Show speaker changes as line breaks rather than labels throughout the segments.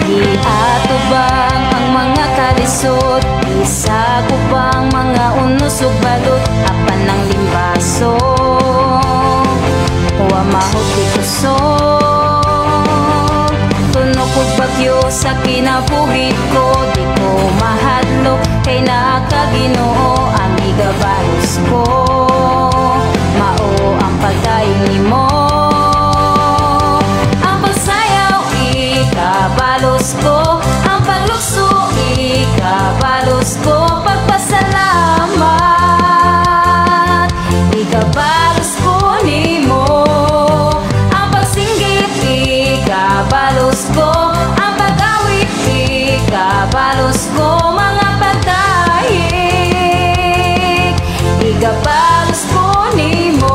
Iatubang ang mga kalisod, isagubang mga unos ug balot, apan ng limbaso wa mahuti kusog. Tunog ug bagyo sa kinabuhi ko, di ko mahadlok kay nakaginoo ang igabalos ko. Mao ang pagdaing nimo, ang pagsayaw ikabalos ko, ang paglukso ikabalos ko, pagpasalamat ikabalos ko nimo, ang pagsinggit ikabalos ko, ang pag-awit ikabalos ko, mga pagdahig ikabalos ko nimo.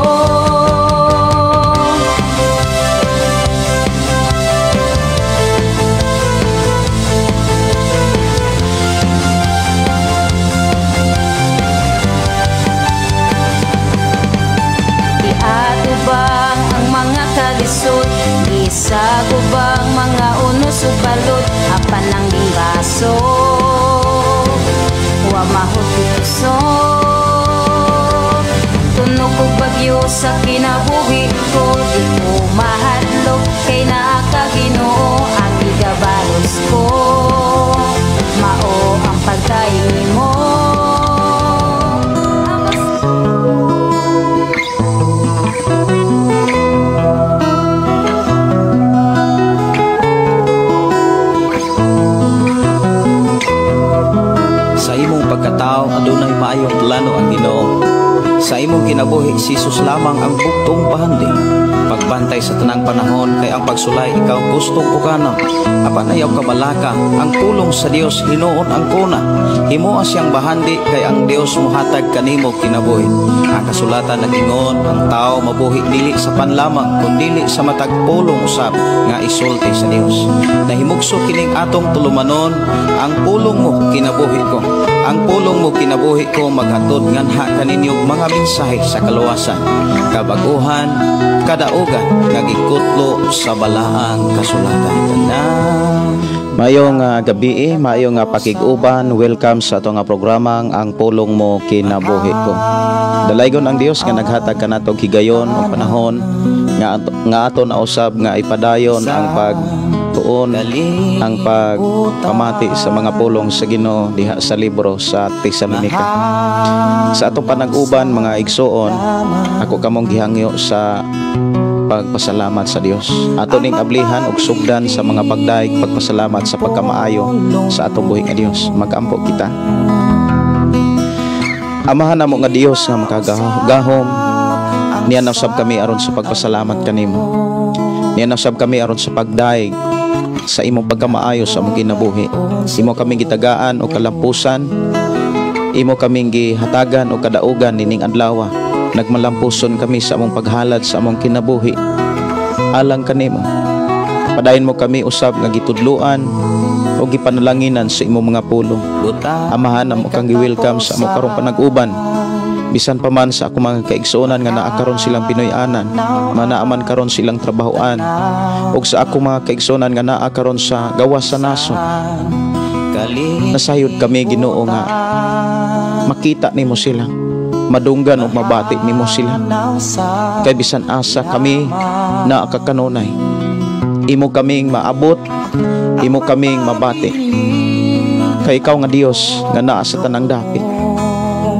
Iatubang ang mga kalisod, isagubang mga unos ug balot, apan ng limbaso wa mahuti kusog. Tunog ug bagyo sa kinabuhi ko, di ko mahadlok kay nakaginoo ang igabalos ko. Mao ang pagdaing nimo,
pagkatao adunay maayong plano ang Ginoo. Sa imong kinabuhi si Jesus lamang ang buktong bahandi. Pagbantay sa tanang panahon kay ang pagsulay ikaw gustong ukana. Apan ayaw kabalaka, ang pulong sa Dios hinuon ang kuna. Himoa siyang bahandi kay ang Dios mohatag kanimo kinabuhi. Ang kasulatan nagingon ang tao mabuhi dili sa panlamang kundi sa matag pulong usab nga isulti sa Dios. Nahimugso kining atong tulumanon, ang pulong mo kinabuhi ko. Ang pulong mo kinabuhi ko maghatod nganha kaninyong mga mensahe sa kaluwasan, kabaguhan, kadaugan, nagikutlo sa balaang kasulatan.
Mayong gabi, mayong pakig-uban. Welcome sa atong programang ang pulong mo kinabuhi ko. Dalaygon ang Dios nga naghatag kanatog higayon o panahon nga aton na usab nga ipadayon ang pagtuon, ang pagpamati sa mga pulong sa Ginoo diha sa libro sa Tesalonika. Sa atong panag-uban mga igsoon, ako kamong gihangyo sa pagpasalamat sa Dios. Ato ning ablihan og sugdan sa mga pagdaig pagpasalamat sa pagkamaayo sa atong buhi nga Dios. Mag-ampo kita. Amahan namo nga Dios nga makagahom. Niya nasab kami aron sa pagpasalamat kanimo. Niya nasab kami aron sa pagdaig sa imong pagkamaayo sa among kinabuhi. Imo kaming gitagaan o kalampusan. Imo kaming gihatagan o kadaugan nining adlaw. Nagmalampuson kami sa among paghalad sa among kinabuhi alang kanimo. Padayon mo kami usab nga gitudluan o gipanalanginan sa imong mga pulong. Amahan mo kang gi-welcome sa among karong panag-uban. Bisan pa man sa ako mga kaigsuonan nga naa karon silang Pinoy-anan, manaaman karon silang trabahoan, ug sa ako mga kaigsuonan nga naa karon sa gawas sa nasod. Nasayod kami Ginoo nga makita nimo sila, madunggan o mabati nimo sila. Kay bisan asa kami na kakanunay, imo kaming maabot, imo kaming mabati. Kay ikaw nga Dios nga naa sa tanang dapit.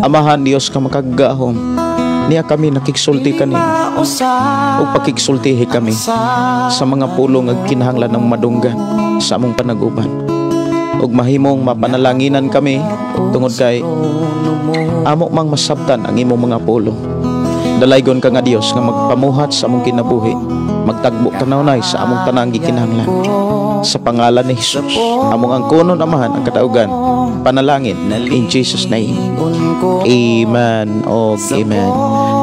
Amahan Dios ka makagahom, niya kami nakigsulti kanimo o pakigsultihi kami sa mga pulong ag kinahanglan ng madunggan sa among panaguban. Ug mahimong mapanalanginan kami tungod kay amo mang masabtan ang imong mga pulong. Dalaygon ka nga Dios nga magpamuhat sa among kinabuhi, magtagbo kanunay sa among tanang gikinahanglan. Sa pangalan ni Jesus, among angkunon amahan ang kadaugan, panalangin in Jesus name. Amen o amen.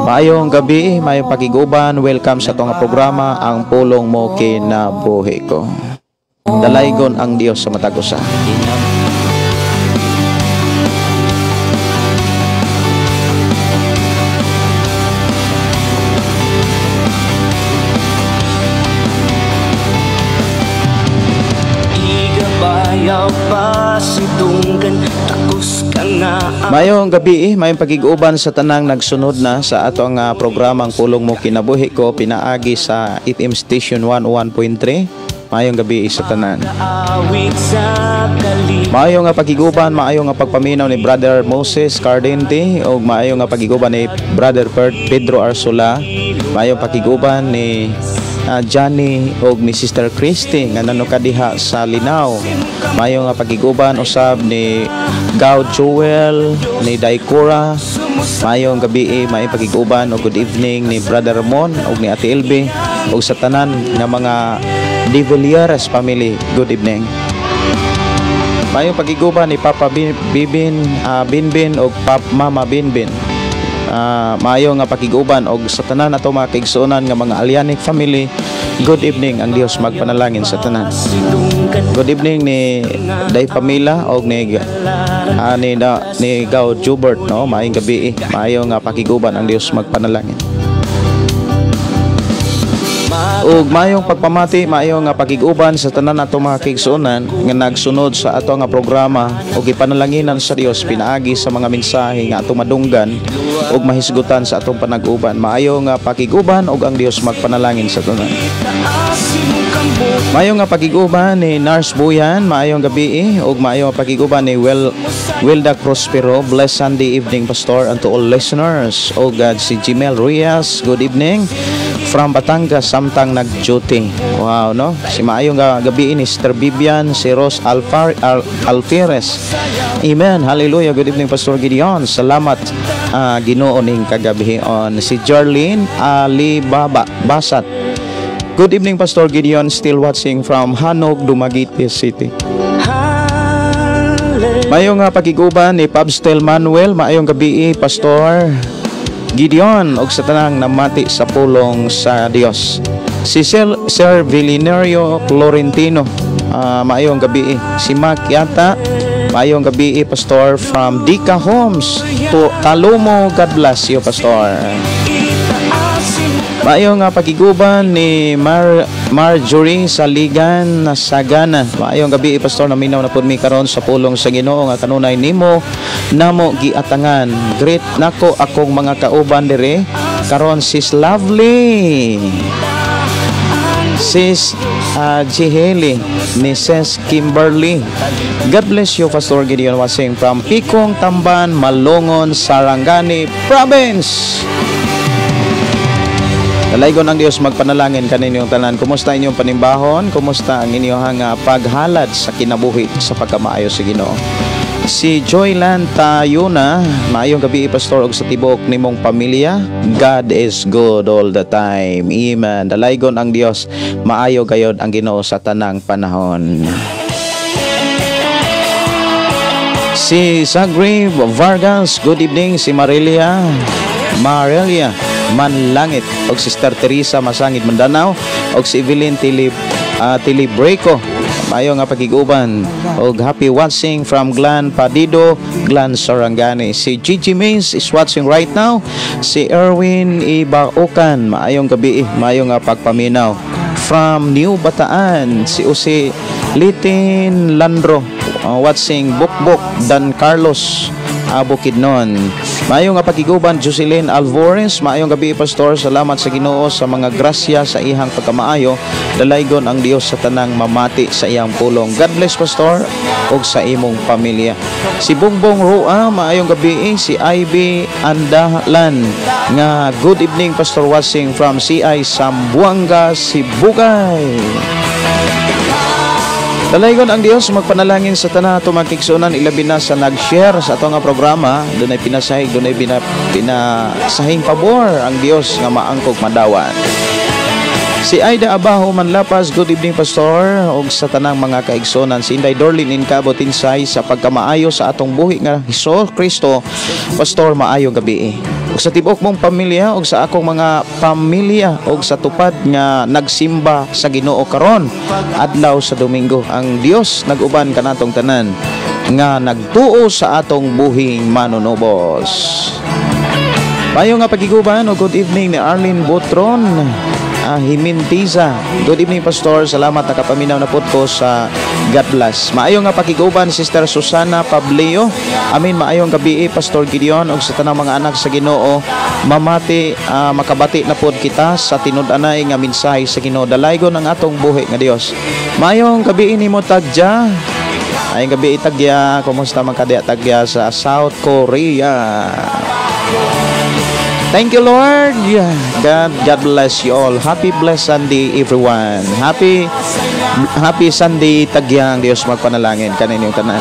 Maayong gabi, maayong pakiguban. Welcome sa itong programa, ang pulong mo kinabuhi ko. Dalaygon ang Dios sa matag usa. Mayong gabi, mayong pagiguban sa tanang nagsunod na sa atong programang Pulong Mo Kinabuhi Ko, pinaagi sa FM Station 101.3. Mayong gabi sa tanan. Mayong pagiguban, mayong pagpaminaw ni Brother Moses Cardente o mayong pagiguban ni Brother Pedro Arsola. Mayong pagiguban ni Johnny og ni Sister Christy nga nanukadiha sa Linaw. Mayo nga pagiguban usab ni Gaud Joel, ni Daikura. Mayong gabi may pagiguban o good evening ni Brother Ramon og ni Ate Elbe og sa tanan nga mga De Villeras family. Good evening. Mayong pagiguban ni Papa Binbin og Mama Binbin. Maayo nga pakiguban og sa tanan nato mga kaigsuonan nga mga Alianic family. Good evening, ang Dios magpanalangin sa tanan. Good evening ni Day Pamela og ni Gaud Jubert, no? Maayong gabi. Maayo nga pakiguban, ang Dios magpanalangin. Ug mayong pagpamati, maayo nga pakiguban sa tanan nato mga kaigsuonan nga nagsunod sa ato nga programa ug ipanalanginan sa Dios pinaagi sa mga mensahe nga ato madunggan ug mahisgutan sa atong panag-uban. Maayo nga pakiguban ug ang Dios magpanalangin sa tanan. Maayo nga pakiguban ni Nars Buyan, maayong gabi ug maayo nga pakiguban ni Wilda Prospero. Blessed Sunday evening, Pastor, and to all listeners. O God, si Jimel Reyes, good evening from Batangas, samtang nag-duty. Wow, no? Si maayong gabi ni Sister Bibian, si Rose Alferez. Amen. Hallelujah. Good evening, Pastor Gideon. Salamat Ginoo ning kagabion. Si Jarlene Alibaba Basat. Good evening, Pastor Gideon. Still watching from Hanog, Dumaguete City. Mayong pagiguban ni Pabstel Manuel. Maayong gabi, Pastor Gideon og sa tanang namati sa pulong sa Dios. Si Sir Villinario Florentino, maayong gabi. Si Mac Yata, maayong gabi, Pastor, from Dika Homes to Talomo. God bless you, Pastor. Maayong pagiguban ni Marjorie Saligan Sagana. Maayong gabi, Pastor, naminaw na pud mi karon sa pulong sa Ginoo nga kanunay nimo namo giatangan. Great nako akong mga kauban dire karon, sis Lovely, sis Jiheli, ni sis Kimberly. God bless you, Pastor Gideon, watching from Pikong, Tamban, Malongon, Sarangani Province. Dalaygon ang Dios magpanalangin kaninyong tanan. Kumusta inyong panimbahon? Kumusta ang inyong paghalad sa kinabuhi sa pagkamaayo sa Ginoo? Si Joylan Tayuna, maayong gabi, Pastor, og sa tibok nimong pamilya. God is good all the time. Amen. Dalaygon ang Dios, maayo gayod ang Ginoo sa tanang panahon. Si Sagri Vargas, good evening. Si Marelia Manlangit og Sister Teresa Masangit Mandanao og si Evelyn Tilibreco. Mayo nga pagiguban og happy watching from Glan Padido, Glan Sarangani. Si Gigi Mays is watching right now. Si Erwin Ibaokan, maayong gabi, mayo nga pagpaminaw from New Bataan. Si Jose Litin Landro, watching Bukbok Dan Carlos Bukidnon. Maayong nga pagiguban Jocelyn Alvarez. Maayong gabi, Pastor. Salamat sa Ginoo sa mga grasya sa ihang pagkamaayo. Dalaygon ang Dios sa tanang mamati sa iyang pulong. God bless, Pastor, og sa imong pamilya. Si Bongbong Roa, maayong gabi. Si Ivy Andalan nga good evening, Pastor, watching from CI Sambuanga, Sibugay. Dalaygon ang Dios magpanalangin sa tanan ato magkigsuonan, ilabi na sa nag-share sa ato nga programa. Dunay pinasahig, dunay pinasahing pabor ang Dios nga maangkog madawan. Si Aida Abaho Manlapas, good evening, Pastor, og sa tanang mga kaigsonan. Si Inday Dorlin Incabo Tinsay, sa pagkamaayo sa atong buhi nga Hesus Kristo, Pastor, maayo gabi. Ug sa tibok mong pamilya og sa akong mga pamilya og sa tupad nga nagsimba sa Ginoo karon adlaw sa Domingo. Ang Dios nag-uban kanatong tanan nga nagtuo sa atong buhing manunubos. Mayo nga pagiguban o good evening ni Arlene Botron Himintiza. Good evening, Pastor. Salamat nakapaminaw na po ko sa God bless. Maayong nga pakiguban Sister Susana Pableo. Amin, maayong gabi Pastor Gideon ug sa tanang mga anak sa Ginoo. Mamati makabati na pod kita sa tinud-anay nga mensahe sa Ginoo. Dalaygon ang atong buhi nga Dios. Maayong gabi nimo Tagya. Ayong gabi Tagya. Kumusta man kadya Tagya sa South Korea? Thank you, Lord. God bless you all. Happy blessed Sunday, everyone. Happy Sunday, Tagyang. Diyos magpanalangin kaninyong tanan.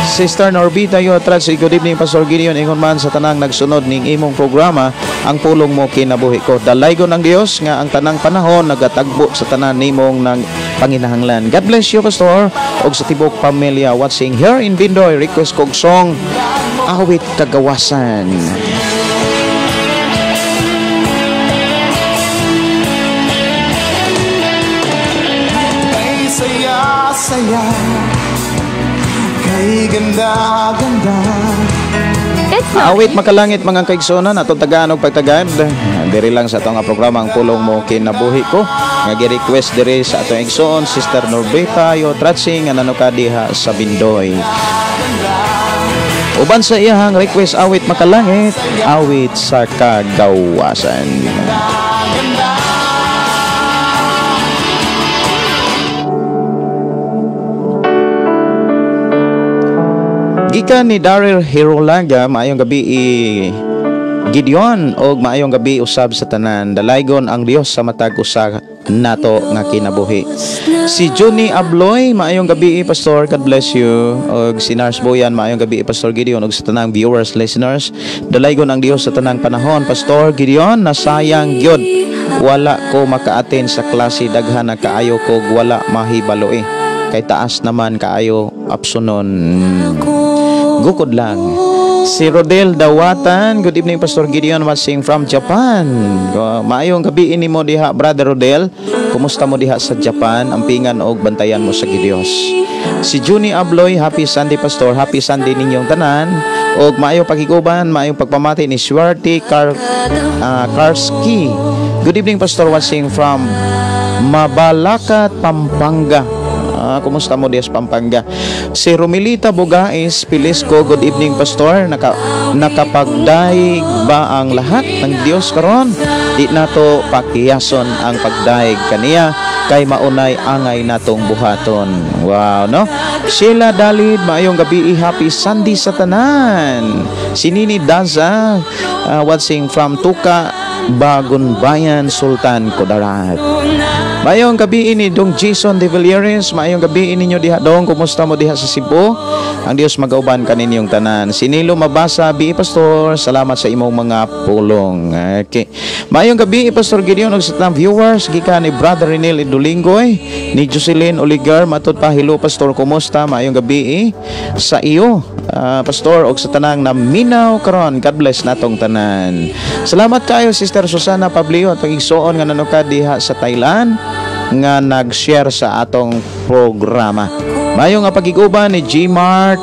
Sister Norbita Yotrat, good evening, Pastor Gideon. Ingon man sa tanang nagsunod ning imong programa, ang pulong mo kinabuhi ko. Dalaygon ang Dios nga ang tanang panahon nagatagbo sa tanan nimong ng panginahanglan. God bless you, Pastor. Og sa tibok pamilya watching here in Bindoy, request kog song Awit Kagawasan.
Saya kay ganda-ganda.
Awit makalangit mga kaigsonan atong Tagalog pagtagad. Diri lang sa atong programa ang pulong mo kinabuhi ko. Nga gi-request diri sa atong igsoon Sister Norbeta Yotratsing nga nanuka diha sa Bindoy. Uban sa iyang request awit makalangit, awit sa kagawasan. Gikan ni Daryl Hirolaga, maayong gabi Gideon og maayong gabi usab sa tanan. Dalaygon ang Dios sa matag usa nato nga kinabuhi. Si Johnny Abloy, maayong gabi Pastor, God bless you. Og si Nars Boyan, maayong gabi Pastor Gideon og sa tanang viewers, listeners. Dalaygon ang Dios sa tanang panahon. Pastor Gideon, nasayang gyud wala ko maka-attend sa klase, daghan na kaayo ko wala mahibalo kay taas naman kaayo apsunon. Gukod lang. Si Rodel Dawatan, good evening Pastor Gideon, watching from Japan. Maayong gabi ini mo diha Brother Rodel. Kumusta mo diha sa Japan? Ampingan og bantayan mo sa Gidios. Si Juni Abloy, happy Sunday Pastor. Happy Sunday ninyong tanan. Og maayong pagiguban, maayong pagpamati ni Swerte Karski. Good evening Pastor, watching from Mabalacat, Pampanga. Kumusta mo Dias Pampanga? Si Romilita Bugais Pilisco, good evening Pastor. Nakapagdaig ba ang lahat ng Dios karon? Di nato pakiyason ang pagdaig kaniya kay maunay angay natong buhaton. Wow, no? Sheila Dalid, maayong gabi, happy Sunday sa tanan. Si Nini Daza, watching from Tuka, Bagunbayan, Sultan Kudarat. Mayong gabi ini Dong Jason De Villeres, mayong gabi ninyo diha dong, kumusta mo diha sa Cebu? Ang Dios magauban kaninyong tanan. Sinilo Mabasa, bi Pastor, salamat sa imong mga pulong. Okay. Mayong gabi Pastor Gideon ug sa tanang viewers gikan ni Brother Renel Idulinggoy, ni Jocelyn Oligar, matud pa hello Pastor, kumusta? Mayong gabi sa iyo, Pastor, og sa tanang naminaw karon. God bless natong tanan. Salamat kayo Sister Susana Pableo at igsoon nga nanuka diha sa Thailand nga nag-share sa atong programa. Mayong nga pagiguban ni G-Mart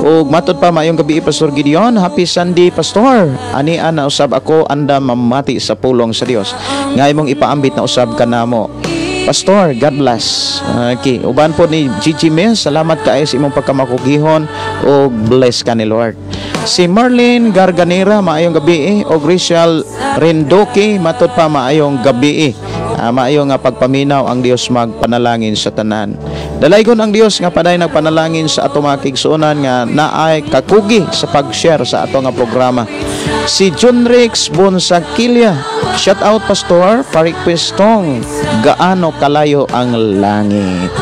ug matud pa mayong gabi Pastor Gideon. Happy Sunday Pastor. Ani ana usab ako anda mamati sa pulong sa Dios. Nga imong ipaambit na usab kanamo. Pastor, God bless. Okay, uban po ni Gigi Mills, salamat kaayo sa imong pagkamakugihon ug bless ka ni Lord. Si Marlene Garganera, maayong gabi og Rachel Rendoki, matud pa maayong gabi maayo nga pagpaminaw ang Dios magpanalangin sa tanan. Dalaygon ang Dios nga paday nagpanalangin sa ato mga kigsuonan nga naay kakugi sa pag-share sa ato nga programa. Si John Rex Bonsakilia, shout out Pastor, pa-requestong gaano kalayo ang langit.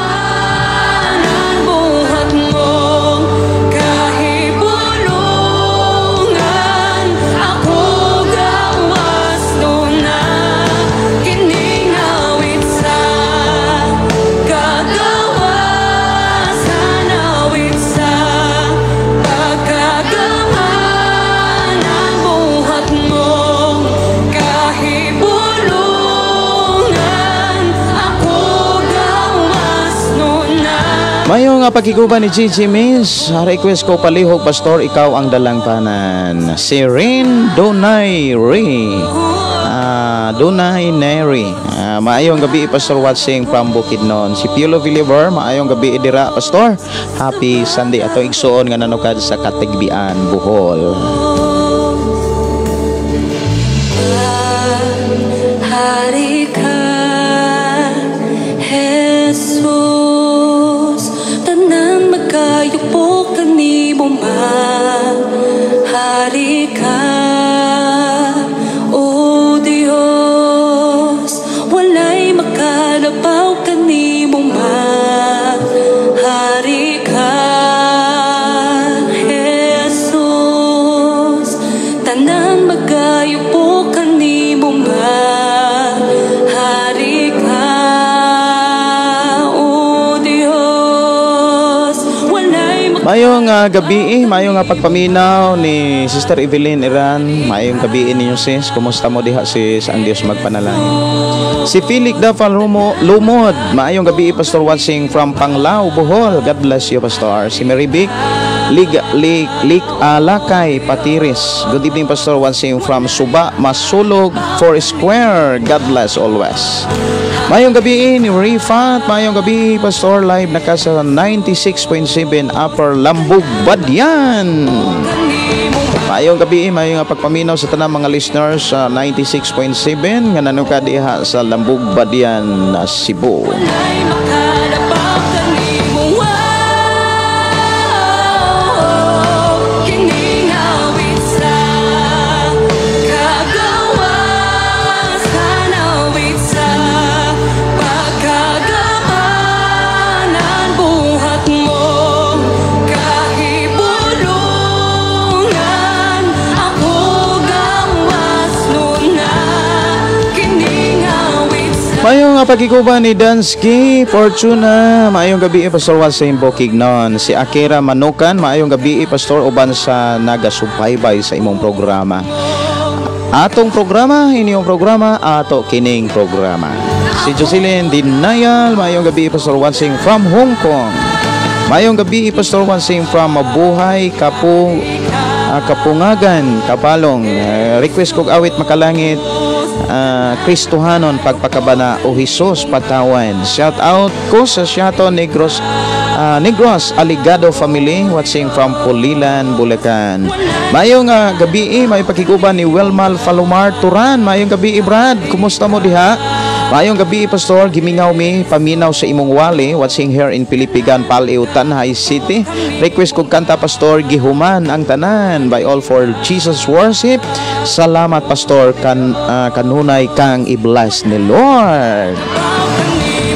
Mayo nga pagkiguban ni Gigi Miss, request ko palihog pastor, ikaw ang dalang panan. Si Rin Donay Ray. Donay Neri. Maayong gabi pastor watching from Bukidnon. Si Piolo Villiver, maayong gabi dira pastor. Happy Sunday ato igsuon nga nanukad sa Katigbian, Bohol.
Hari ka, Jesus, tanan magkayupo kanimo man. Hari ka, o Dios, walay makalabaw kanimo man. Hari ka, Jesus, tanan magkayupo kanimo man.
Mayong gabi, mayong pagpaminaw ni Sister Evelyn Iran. Mayong gabi ninyo sis. Kumusta mo diha sis? Ang Diyos magpanalangin. Si Felix Dafal Lumod. Mayong gabi pastor watching from Panglao, Bohol. God bless you pastor. Si Mary Vic Lakay Patiris. Good evening pastor watching from Suba, Masulog, 4 Square. God bless always. Mayong gabi ni Rifat. Mayong gabi pastor live naka sa 96.7 Upper Lambug Badyan. Mayong gabi, mayong pagpaminaw sa tanang mga listeners sa 96.7 nga nanuka diha sa Lambug Badyan, Cebu. Mayong pagkikuban ni Dansky Fortuna. Mayong gabi pastor sa Bukidnon. Si Akira Manukan. Mayong gabi pastor uban sa nagasubaybay sa imong programa. Atong programa, inyong programa, ato kining programa. Si Jocelyn Dinayal. Mayong gabi pastor watching from Hong Kong. Mayong gabi pastor watching from Mabuhay Kapungagan, Kapalong. Request kog awit makalangit Kristohanon pagpakabana o Jesus patawan. Shout out ko sa Shato Negros Aligado family watching from Pulilan, Bulacan. Mayong gabi may pakiguban ni Welmal Falumar Turan. Mayong gabi Brad, kumusta mo diha? Mayong gabi pastor, gimingaw mi paminaw sa imong wali watching here in Pilipigan, Paliutan High City. Request kog kanta pastor, gihuman ang tanan by all for Jesus worship. Salamat pastor, kanunay kang i-bless ni Lord.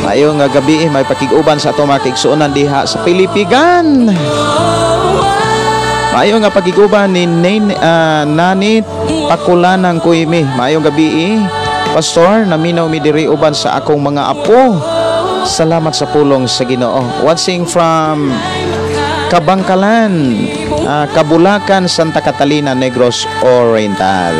Mayong gabi may pakiguban sa ato mga kaigsuonan diha sa Pilipigan. Mayong pakiguban ni Nanit Pakulanang Kuimi. Mayong gabi pastor, naminaw mi diri uban sa akong mga apo. Salamat sa pulong sa Ginoo. Watching from Kabangkalan, Kabulacan, Santa Catalina, Negros Oriental.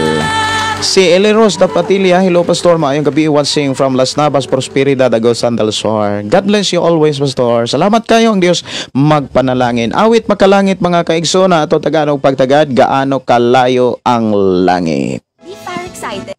Si Eleros Dapatilia, hello pastor, maayong gabi watching from Las Navas, Prosperidad, Agosan del Sur. God bless you always pastor. Salamat kayo, ang Diyos magpanalangin. Awit makalangit mga kaigsona ato Tagalog pagtagad, gaano kalayo ang langit.
Be far excited.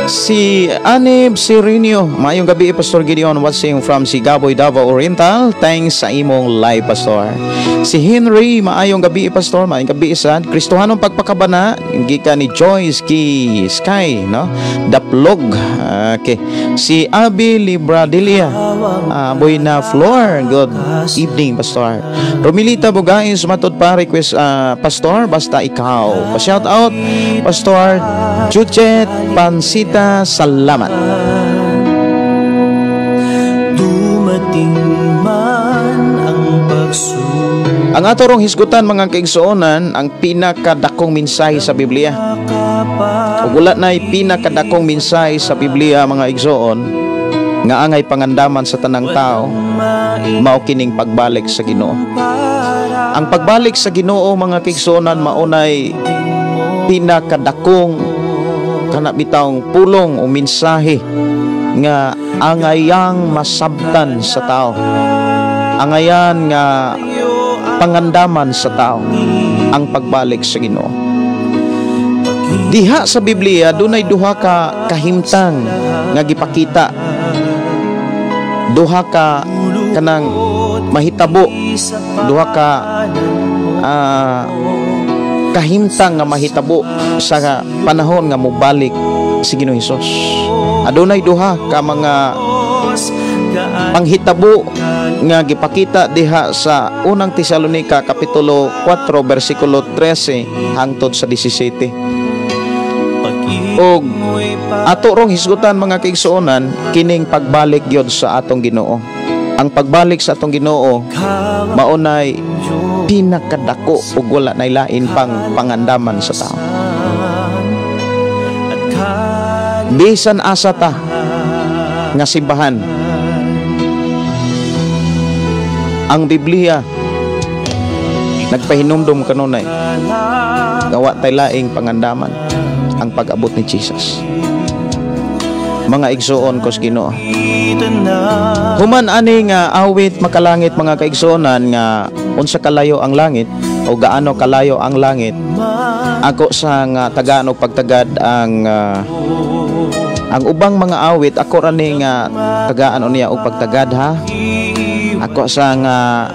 Si Anib Sirinio, mayong gabi Pastor Gideon watching from Sigaboy, Davao Oriental. Thanks sa imong live pastor. Si Henry, maayong gabi pastor, maayong gabi sad. Kristohanong pagpakabana, gikan ni Joyce Ki Sky, no? Daplog. Okay. Si Abi Libradilia, Boyna Floor. Good evening pastor. Romilita Bugay, sumatod pa request pastor, basta ikaw. Pa-shout out pastor Chuchet Pansita, salamat.
Dumating man ang pagsuko.
Ang atorong hisgutan mga kaigsuonan, ang pinakadakong mensahe sa Biblia. Ug wala na'y pinakadakong mensahe sa Biblia mga igsoon nga angay pangandaman sa tanang tao, mao kining pagbalik sa Ginoo. Ang pagbalik sa Ginoo mga kaigsuonan maunay pinakadakong kana bitawng pulong o mensahe nga angayang masabtan sa tao, angayan nga pangandaman sa tao ang pagbalik sa Ginoo. Diha sa Biblia dunay duha ka kahimtang nga gipakita, duha ka kanang mahitabo, duha ka kahimtang nga mahitabo sa panahon nga mobalik si Ginoong Hesus. Adunay duha ka mga panghitabo nga gipakita diha sa unang Tesalonica kapitulo 4 bersikulo 13 hangtod sa 17. Og ato rong hisgutan mga kaigsuonan kining pagbalik gyud sa atong Ginoo. Ang pagbalik sa atong Ginoo maunay pinakadako ug wala nay lain pang pangandaman sa tao. Bisan asa ta nga simbahan, ang Biblia nagpahinumdum kanunay gawa tay laing pangandaman ang pag-abot ni Jesus. Mga igsuon ko sa Ginoo, human ani nga awit makalangit mga kaigsuonan nga unsa kalayo ang langit o gaano kalayo ang langit, ako sa nga tagaan og pagtagad ang ubang mga awit ako rani nga tagaan niya og pagtagad ha. Ako sa nga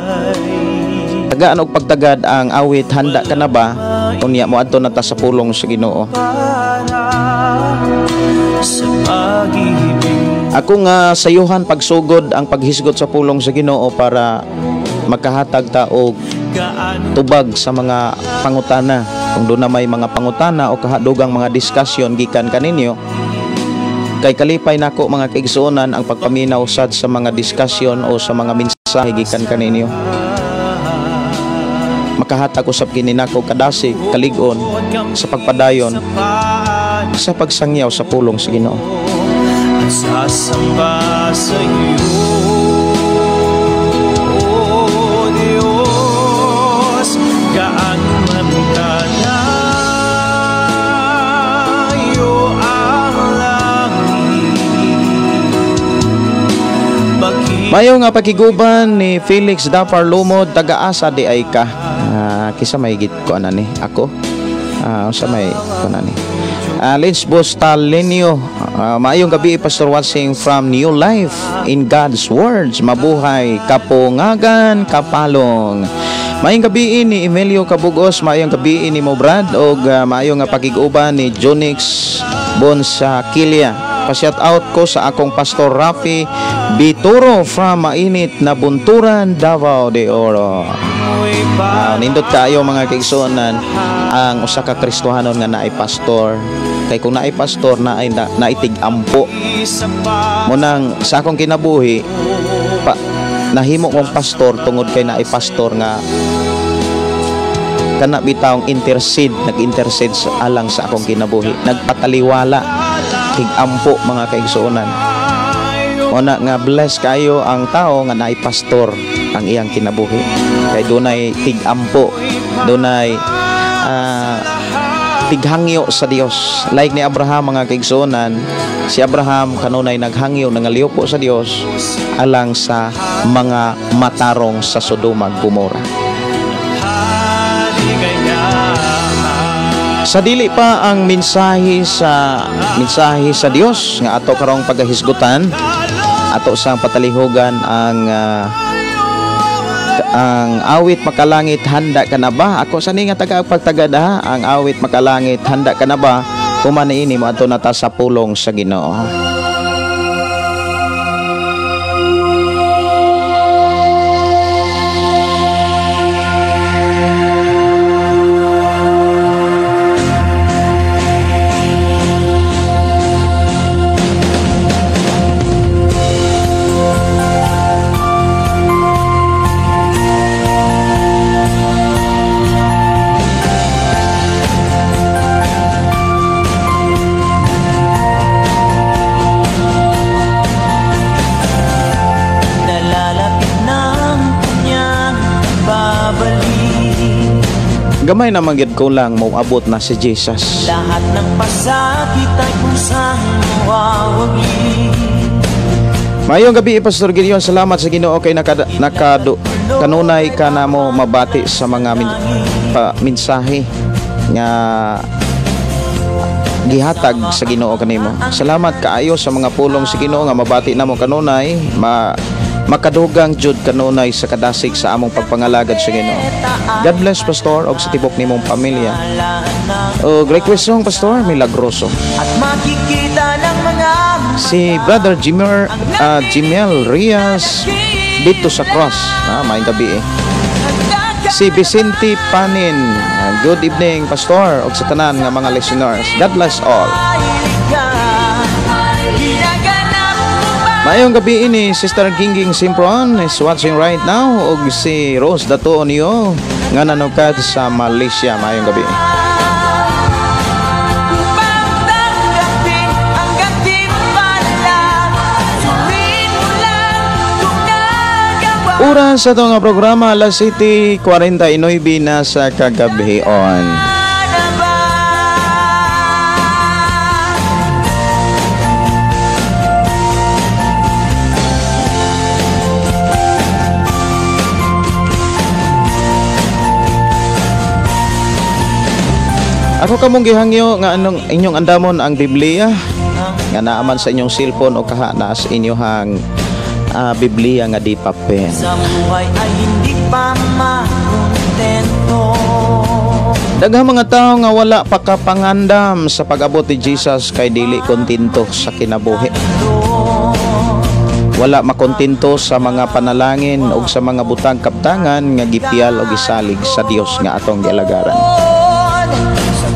tagaan og pagtagad ang awit handa ka na ba unya moadto na ta sa pulong sa Ginoo. Ako nga sayuhan pagsugod ang paghisgot sa pulong sa Ginoo para makahatag ta og tubag sa mga pangutana. Kung doon na may mga pangutana o kahadugang mga diskusyon gikan kaninyo, kay kalipay nako mga kaigsuonan ang pagpaminaw sad sa mga diskusyon o sa mga mensahe gikan kaninyo. Makahatag usab kini nako kadasig kalig-on sa pagpadayon sa pagsangyaw sa pulong sa Ginoo. Sasamba sa iyo, Diyos, gaano man kalayo ang langit. Mayo nga pakiguban ni Felix Dapar Lumod, taga-asa di ay ka. Kisa may git ko anani ako. Sa may ko anani. Lins Bostalenio, maayong gabi, Pastor Watching from New Life in God's Words. Mabuhay, kapungagan, kapalong. Maayong gabi ni Emilio Kabugos, maayong gabi ni Mo Brad, o maayong pakiguban ni Jonix Bonsakilia. Pa-shout out ko sa akong Pastor Rafi Bituro from Mainit na Bunturan, Davao de Oro. Nindot kayo mga kaigsuonan ang usa ka Kristohanon nga naay pastor. Kay kung naay pastor naay naitig-ampo. Munang sa akong kinabuhi nahimo kong pastor tungod kay naay pastor nga kana bitawng nag-intercede alang sa akong kinabuhi, nagpataliwala, tig-ampo mga kaigsuonan. Una nga bless kayo ang tao nga naay pastor ang iyang kinabuhi, kay dunay tig-ampo, dunay tighangyo sa Dios. Like ni Abraham mga kaigsuonan, si Abraham kanunay naghangyo nangaliw po sa Dios alang sa mga matarong sa Sodoma ug Gomora. Sa dili pa ang mensahe sa Dios nga ato karong pagahisgutan, ato sang patalihogan ang awit makalangit handa ka na ba? Ako sani nga pagtagad ha, ang awit makalangit handa ka na ba? Human ini mo ato nata sa pulong sa Ginoo. Gamay na magyud ko lang mo abot na si Jesus.
Lahat ng pasakit ay kusang mawawagi.
Mayong gabi, Pastor Gideon. Salamat sa Ginoo kay kanunay ka na mo mabati sa mga mensahe nga gihatag sa Ginoo kanimo. Salamat kaayo sa mga pulong sa Ginoo nga mabati na mo kanunay, makadugang jud kanunay sa kadasig sa among pagpangalagad sa Ginoo. God bless, Pastor, og sa tibok nimong pamilya. O request song, Pastor, milagroso.
At makikita ng mga
Si Brother Jimel Rias dito sa cross. Maayong gabi Si Vicente Panin. Good evening, Pastor, og sa tanan nga mga listeners. God bless all. Maayong gabi ini Sister Ginging Simpron is watching right now, og si Rose Dato niyo nga nanukad sa Malaysia. Maayong gabi. Oras sa itong programa, alas 7:49 na sa kagabion. Ako kamong gihangyo nga anong inyong andamon ang Biblia nga naaman sa inyong cellphone o kaha na sa inyong Biblia nga di papel.
sa buhay ay hindi pa makontento.
Daghang mga tao nga wala pa kapangandam sa pag-abot ni Jesus kay dili kontento sa kinabuhi. Wala makontento sa mga panalangin o sa mga butang kaptangan nga gipiyal o gisalig sa Dios nga atong gialagaran.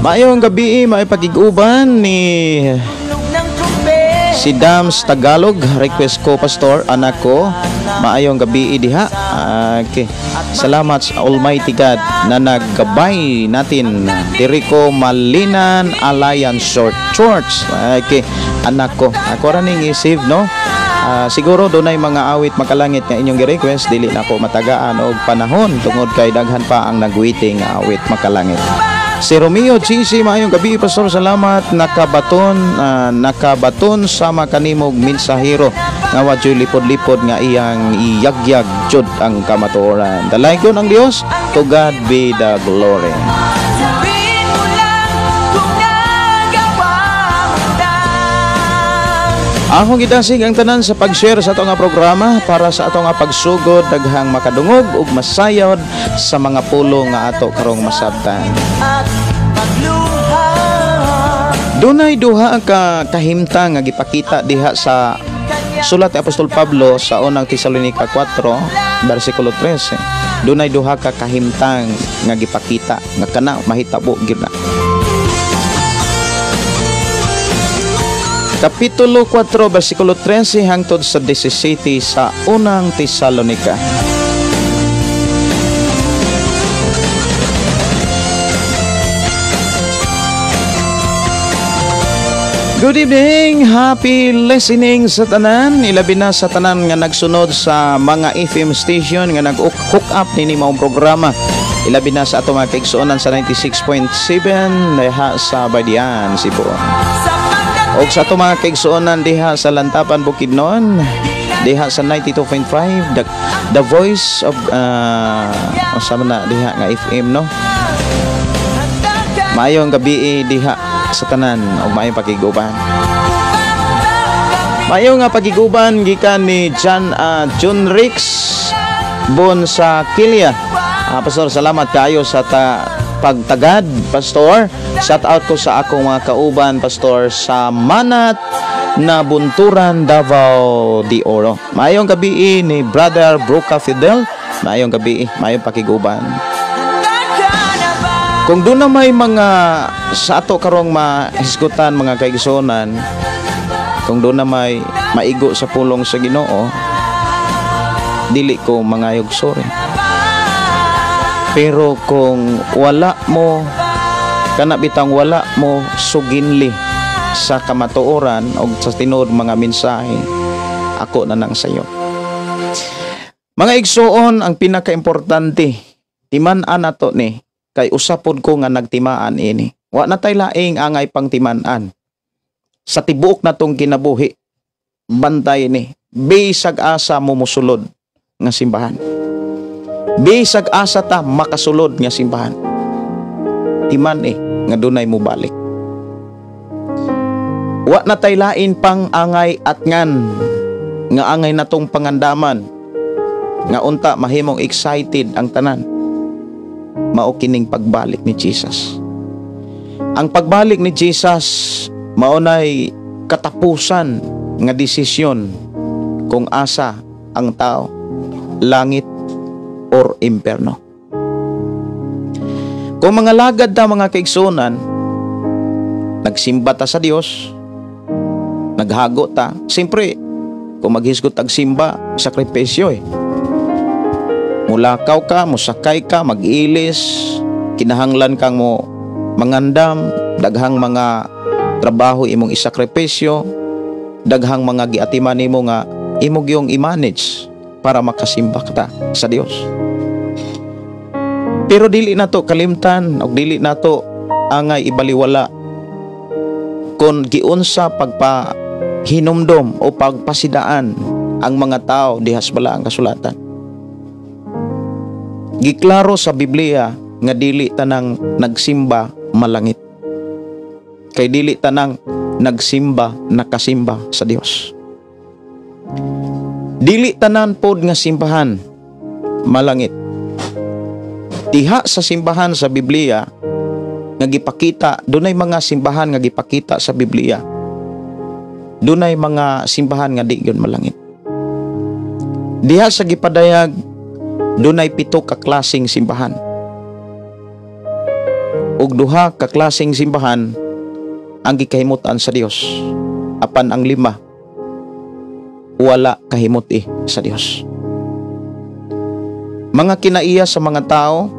Maayong gabi, maipagig-uban ni si Dams Tagalog. Request ko, Pastor, anak ko, maayong gabi diha. Okay. Salamat sa Almighty God na naggabay natin. Dirico Malinan Alliance Short Church. Okay. Anak ko, ako raning i-save, no? Siguro doon ay mga awit makalangit nga inyong gi-request, dili na ko matagaan og panahon tungod kay daghan pa ang nagwiting awit makalangit. Si Romeo GC, maayong gabi, Pastor, salamat. Nakabaton sama kanimog mensahero nga wadyoy lipod-lipod nga iyang iyagyag jud ang kamatuoran. Dalayan ko ng Dios, to God be the glory. Akong gidasig ang tanan sa pag-share sa atong programa para sa atong pagsugod daghang makadungog ug masayod sa mga pulo nga ato karong masabtan. Dunay duha ka kahimtang nga gipakita diha sa sulat ni Apostol Pablo sa unang Tesalonica 4 bersikulo 13. Dunay duha ka kahimtang nga gipakita nga kana mahitabo gyud na. Kapitulo 4, versikulo 13 hangtod sa 17 sa unang Tesalonica. Good evening, happy listening sa tanan, ilabi na sa tanan nga nagsunod sa mga FM station nga nag-hook up nini maong programa. Ilabi na sa ato mga kaigsuonan sa 96.7 diha sa Badian, Cebu. O sa ito mga kaigsuonan diha sa Lantapan, Bukidnon, diha sa 92.5 the voice of sama na diha nga FM, no? Maayong gabi diha sa tanan o maayong pagiguban. Maayong nga pagiguban gikan ni John Rix Bon sa Kilia. Pastor, salamat kayo sa pagtagad, Pastor. Shout out ko sa akong mga kauban, Pastor, sa Manat na Bunturan, Davao de Oro. Maayong gabi ni Brother Broca Fidel. Maayong gabi, maayong pakiguban. Kung doon na may mga sa ato karong mahisgutan mga kaigsuonan, kung doon na may maigo sa pulong sa Ginoo, dili ko mga yugsore. Pero kung wala mo kanabitang wala mo suginli sa kamatuoran o sa tinuod mga mensahe, ako na nang sayo. Mga igsuon, ang pinaka-importante timan-an nato ni kay usapod ko nga nagtimaan ini. Wa na tay laing angay pang timan-an. Sa tibuok na tong kinabuhi, bantay ni, bisag asa mo musulod nga simbahan. Bisag asa ta makasulod nga simbahan. Timan nga dunay mo balik. Wa na tay lain pang angay at ngan, nga angay na tong pangandaman, nga unta mahimong excited ang tanan. Mao kining pagbalik ni Jesus. Ang pagbalik ni Jesus maunay katapusan nga desisyon kung asa ang tao, langit or imperno. Kung mga lagad ta mga kaigsunan, nagsimba ta sa Dios, naghago ta, siyempre kung maghisgot tag simba, sakripisyo mulakaw ka, musakay ka, mag-ilis, kinahanglan kang mo mangandam, daghang mga trabaho imong isakripisyo, daghang mga giatiman nimo nga imong yung i-manage para makasimba ka sa Dios. Pero dili na to kalimtan o dili na to angay ibaliwala kung giunsa pagpahinumdom o pagpasidaan ang mga tao dihas bala ang kasulatan. Giklaro sa Biblia nga dili tanang nagsimba malangit. Kay dili tanang nagsimba nakasimba sa Dios. Dili tanan pod nga simbahan malangit. Diha sa simbahan sa Biblia nga gipakita, dunay mga simbahan nga gipakita sa Biblia. Dunay mga simbahan nga di gyud malangit. Diha sa gipadayag dunay 7 ka klaseng simbahan. Ug 2 ka klaseng simbahan ang gikahimutan sa Dios. Apan ang 5 wala kahimot sa Dios. Mga kinaiya sa mga tao,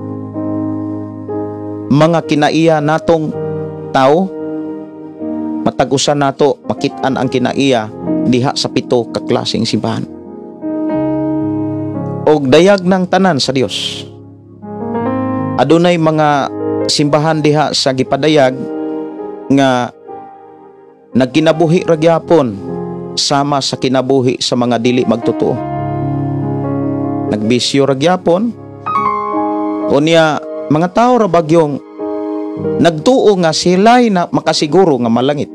mga kinaiya natong tao, matag-usan nato makit-an ang kinaiya diha sa 7 ka klaseng simbahan. Og dayag ng tanan sa Dios. Adunay mga simbahan diha sa gipadayag nga nagkinabuhi ra gyapon sama sa kinabuhi sa mga dili magtotoo. Nagbisyo ra gyapon. Unya mga tao ra bagyong nagtuo nga sila'y na makasiguro nga malangit.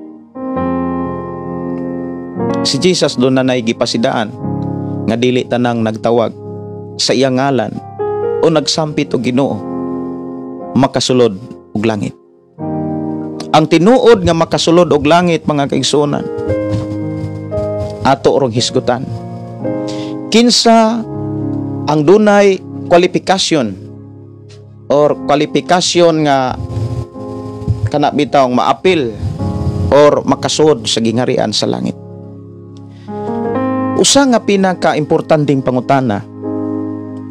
Si Jesus doon na gipasidaan nga dili tanang nagtawag sa iyang ngalan o nagsampit og Ginoo makasulod og langit. Ang tinuod nga makasulod og langit mga kaigsuonan, ato rong hisgutan. Kinsa ang dunay kwalifikasyon or kwalifikasyon nga kana bitaw maapil or makasud sa gingharian sa langit. Usa nga pinaka-importanteng pangutana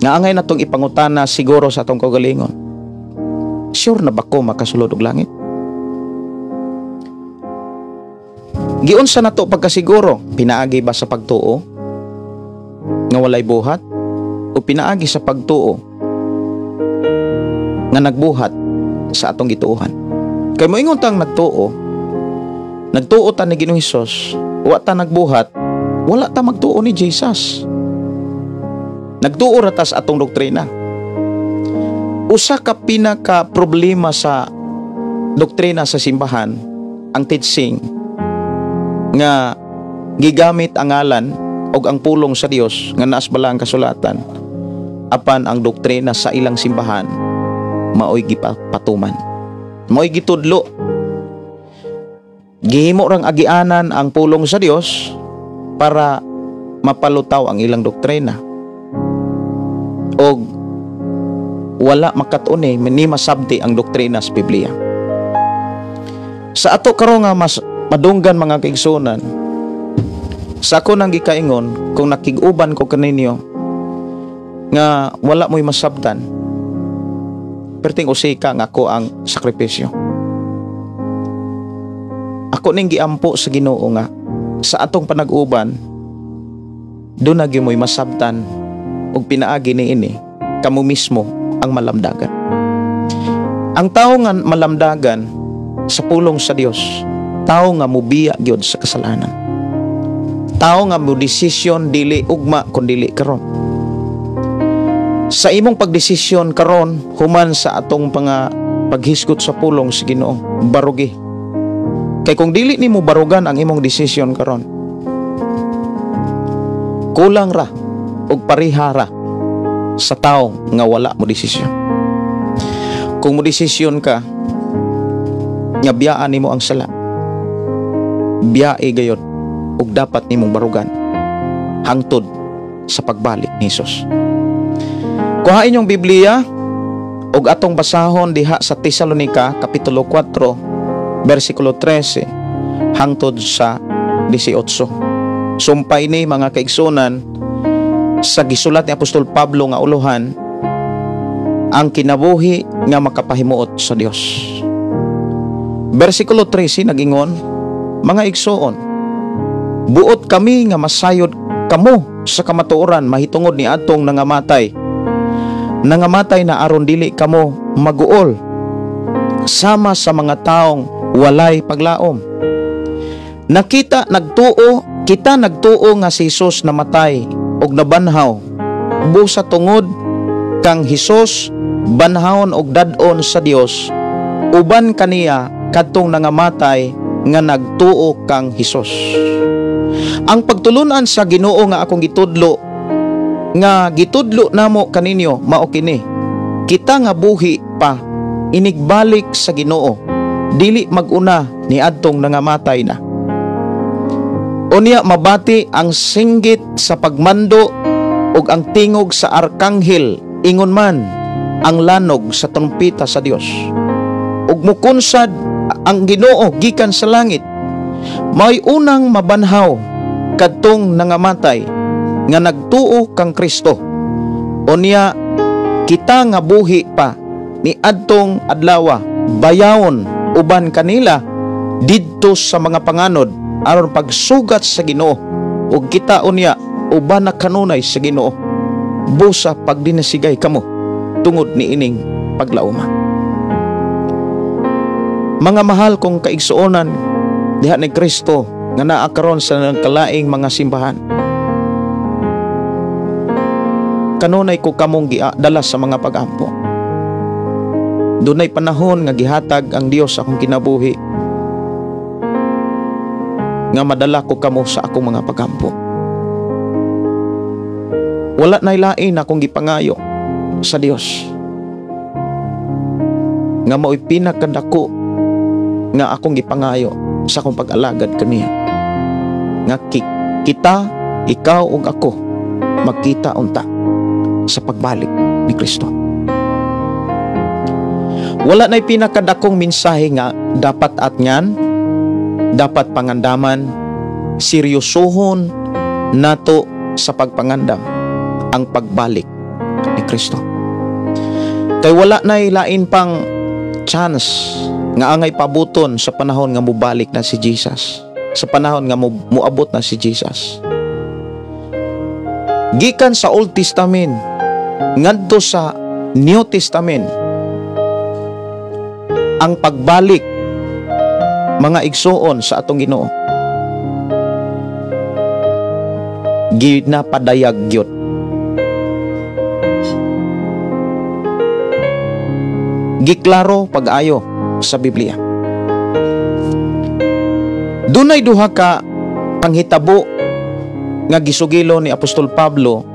nga angay natong ipangutana siguro sa atong kaugalingon. Sure na ba ko makasulod og langit? Giunsa nato pagkasiguro? Pinaagi ba sa pagtuo nga walay buhat o pinaagi sa pagtuo nga nagbuhat sa atong gituohan? Kay moingon tang nagtuo ta ni Ginoong Hesus, wa ta nagbuhat, wala ta magtuo ni Jesus. Nagtuo ra ta sa atong doktrina. Usa ka pinaka problema sa doktrina sa simbahan ang teaching nga gigamit ang ngalan o ang pulong sa Dios nga naas bala ang kasulatan, apan ang doktrina sa ilang simbahan maoy gipatuman, maoy gitudlo. Gihimo rang agianan ang pulong sa Dios para mapalutaw ang ilang doktrina, og wala makatune ni masabti ang doktrina sa Biblia. Sa ato karon nga mas madunggan mga kaigsuonan, sa ako nang gikaingon kung nakig-uban ko kaninyo nga wala mo'y masabtan, perting usika nga ako ang sakripisyo. Ako ning giampo sa Ginoo nga sa atong panag-uban doon na mo'y masabtan ug pinaagi niini kamo mismo ang malamdagan. Ang tao nga malamdagan sa pulong sa Dios, tao nga mubiya gyud sa kasalanan. Tao nga mo desisyon dili ugma kun dili karon. Sa imong pagdesisyon karon human sa atong mga paghisgot sa pulong sa Ginoo, barugi. Kay kung dili nimo barugan ang imong desisyon karon, kulang ra og parihara sa tawo nga wala mo desisyon. Kung mo desisyon ka nga biyaan nimo ang sala, biyae gayon ug dapat nimong barugan hangtod sa pagbalik ni Hesus. Kuhain yung Biblia ug atong basahon diha sa Tesalonica kapitulo 4 bersikulo 13 hangtod sa 18. Sumpay ni mga kaigsunan sa gisulat ni Apostol Pablo nga ulohan ang kinabuhi nga makapahimuot sa Dios. Bersikulo 13 nagingon, mga igsoon, buot kami nga masayod kamo sa kamatuoran mahitungod ni atong nangamatay na aron dili kamo maguol sama sa mga taong walay paglaom. Kita nagtuo nga si Hesus namatay og nabanhaw busa tungod kang Hesus banhawon og dad-on sa Dios uban kaniya kadtong nangamatay nga nagtuo kang Hesus. Ang pagtulunan sa Ginoo nga akong gitudlo namo kaninyo mao kini, kita nga buhi pa inigbalik sa Ginoo dili maguna ni adtong nangamatay na. Unya mabati ang singgit sa pagmando ug ang tingog sa arkanghel ingon man ang lanog sa trumpeta sa Dios. Ug mukunsad ang Ginoo gikan sa langit, may unang mabanhaw kadtong nangamatay nga nagtuo kang Kristo. Unya kita nga buhi pa ni adtong adlaw bayawon uban kanila didto sa mga panganod aron pagsugat sa Ginoo, ug kita unya uban na kanunay sa Ginoo busa pagdinasigay kamo tungod ni ining paglauma. Mga mahal kong kaigsuonan diha ni Kristo nga naa karon sa nagkalaing mga simbahan, kanunay ko kamong giadala sa mga pag-ampo. Dunay panahon nga gihatag ang Dios akong kinabuhi nga madala ko kamo sa akong mga pag-ampo. Wala nay lain akong gipangayo sa Dios nga mao'y pinakadako nga akong gipangayo sa akong pag-alagad kaniya, nga kita, ikaw ug ako magkita unta sa pagbalik ni Kristo. Wala na'y pinakadakong mensahe nga dapat atngan, dapat pangandaman, seryosohon nato sa pagpangandam ang pagbalik ni Kristo. Kay wala na'y lain pang chance nga angay pabuton sa panahon nga mubalik na si Jesus, sa panahon nga muabot na si Jesus. Gikan sa Old Testament ngadto sa New Testament, ang pagbalik mga igsoon sa atong Ginoo ginapadayag gyud. Giklaro pag-ayo sa Biblia. Dunay duha ka panghitabo nga gisugilo ni Apostol Pablo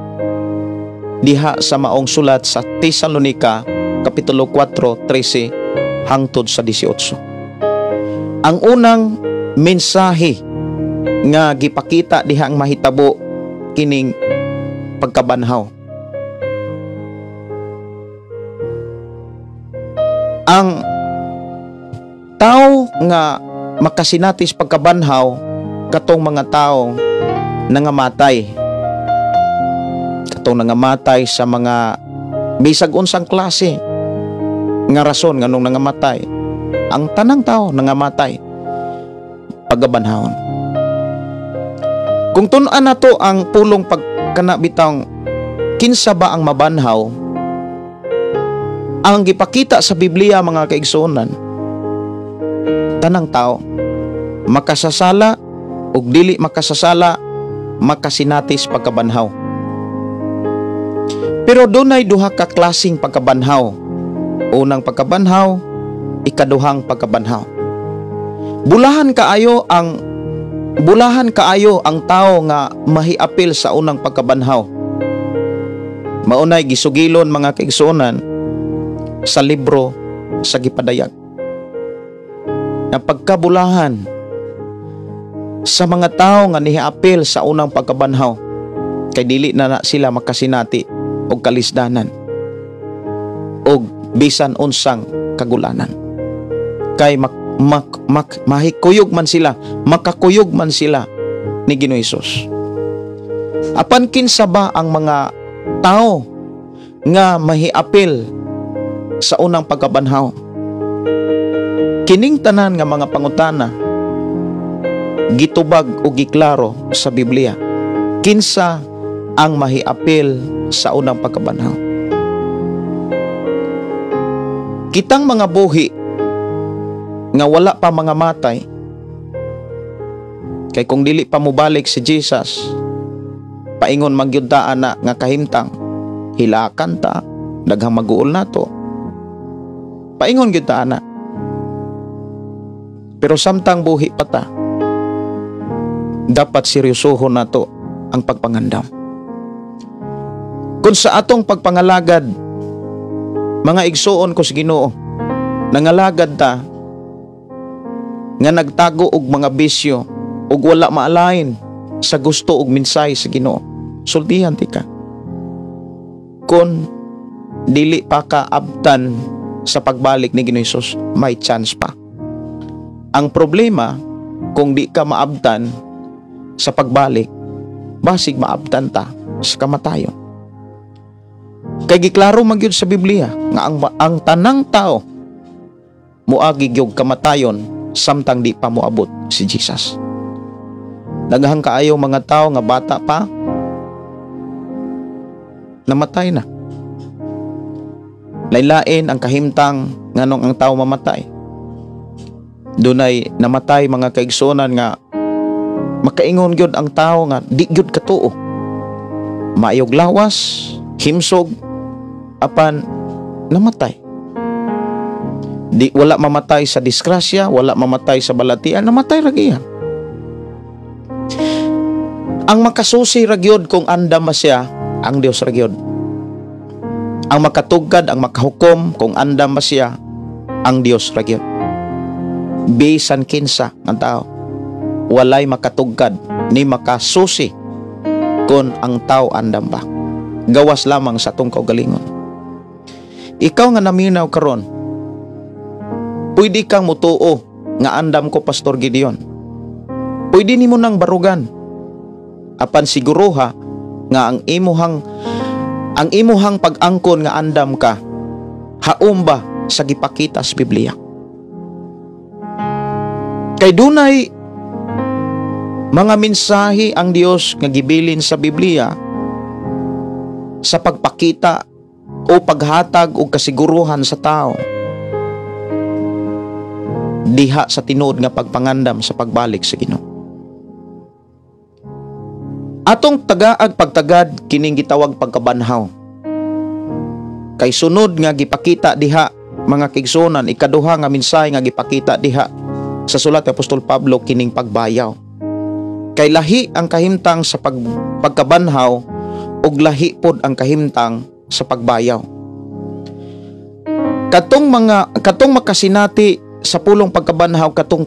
diha sa maong sulat sa Tesalonica kapitulo 4 13 hangtod sa 18. Ang unang mensahe nga gipakita diha ang mahitabo kining pagkabanhaw. Ang tao nga makasinatis pagkabanhaw katong mga taong nangamatay, katong nangamatay sa mga bisag unsang klase nga rason nganong nangamatay. Ang tanang tao nangamatay pagabanhawon. Kung tun-an nato ang pulong pagkanabitang kinsa ba ang mabanhaw, Ang gipakita sa Biblia, mga kaigsuonan, tanang tao makasasala ug dili makasasala, makasinatis pagkabanhaw. Pero dunay duha ka klaseng pagkabanhaw. Unang pagkabanhaw, ikaduhang pagkabanhaw. Bulahan kaayo ang tao nga mahiapil sa unang pagkabanhaw. Maunay gisugilon, mga kaigsuonan, sa libro sa gipadayag. Ang pagkabulahan sa mga tao nga nihiapil sa unang pagkabanhaw, kay dili na sila makasinati og kalisdanan og bisan unsang kagulanan. Kay makakuyog man sila ni Ginoong Hesus. Apan kinsa ba ang mga tao nga mahiapil sa unang pagkabanhaw? Kining tanan nga mga pangutana gitubag o giklaro sa Biblia. Kinsa ang mahiapil sa unang pagkabanhaw? Kitang mga buhi nga wala pa mga matay, kay kung dili pa mobalik si Jesus, paingon magyud ta ana nga kahimtang hilakan ta, daghang maguol nato, paingon gyud ta ana. Pero samtang buhi pa ta, dapat seryosohon nato ang pagpangandam. Kung sa atong pagpangalagad, mga igsuon ko sa Ginoo, nangalagad ta nga nagtago og mga bisyo ug wala maalain sa gusto ug minsay sa Ginoo, sultihan ti ka. Kung dili pa ka abtan sa pagbalik ni Ginoong Hesus, may chance pa. Ang problema, kung di ka maabtan sa pagbalik, basig maabtan ta sa kamatayon. Kay giklaro man gyud sa Biblia nga ang tanang tao moagi gyud kamatayon samtang di pa moabot si Jesus. Daghang kaayo mga tao nga bata pa namatay na. Laylain ang kahimtang nganong ang tao mamatay. Dunay namatay, mga kaigsuonan, nga makaingon gyud ang tao nga di gyud katuo. Maayog lawas, himsog, apan namatay. Di wala mamatay sa disgrasya, wala mamatay sa balatian, namatay ra giyan. Ang makasusi ra gyud kung andam siya, ang Dios ra gyud. Ang makatugkad, ang makahukom kung andam siya, ang Dios ra gyud. Bisan kinsa ang tao, walay makatugkad ni makasusi kung ang tao andam ba. Gawas lamang sa atong kaugalingon. Ikaw nga naminaw karon, pwede kang mutuo nga andam ko, Pastor Gideon. Pwede nimo nang barugan. Apan siguruha nga ang imuhang pag-angkon nga andam ka, haum ba sa gipakita sa Biblia? Kay dunay mga mensahe ang Dios nga gibilin sa Biblia sa pagpakita o paghatag og kasiguruhan sa tao diha sa tinuod nga pagpangandam sa pagbalik sa Ginoo. Atong tagaag pagtagad kining gitawag pagkabanhaw. Kay sunod nga gipakita diha, mga kaigsuonan, ikaduha nga mensahe nga gipakita diha sa sulat ni Apostol Pablo kining pagbayaw. Kay lahi ang kahimtang sa pagkabanhaw ug lahi pod ang kahimtang sa pagbayaw. Katong makasinati sa pulong pagkabanhaw katong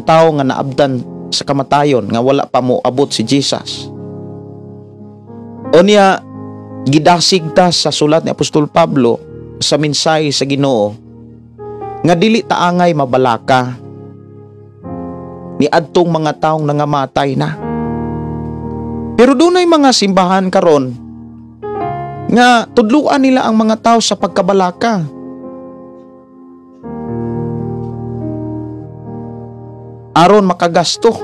tao nga naabdan sa kamatayon nga wala pa mo abot si Jesus. Unya gidasig ta sa sulat ni Apostol Pablo sa mensahe sa Ginoo nga dili ta angay mabalaka ni adtong mga taong nangamatay na. Pero dunay mga simbahan karon nga tudluan nila ang mga tao sa pagkabalaka. Aron makagasto.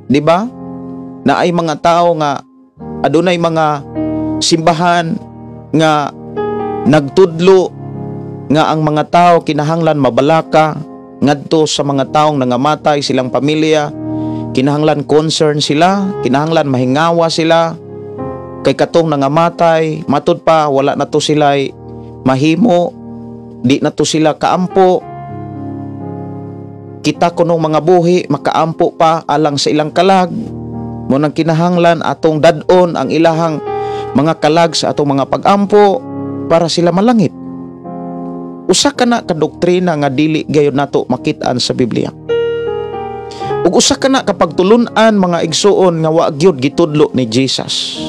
Di ba? Na ay mga tao nga adunay mga simbahan nga nagtudlo nga ang mga tao kinahanglan mabalaka ngadto sa mga taong nangamatay silang pamilya, kinahanglan concern sila, kinahanglan mahingawa sila kay katong nangamatay, matud pa wala na to sila mahimo, di na to sila kaampo. Kita kunong mga buhi makaampo pa alang sa ilang kalag, mo nang kinahanglan atong dadon ang ilahang mga kalag sa atong mga pagampo para sila malangit. Usa ka na ka doktrina nga dili gayud nato makit-an sa Biblia. Ug usa ka na kapag tulun-an mga igsuon nga wa gyud gitudlo ni Jesus.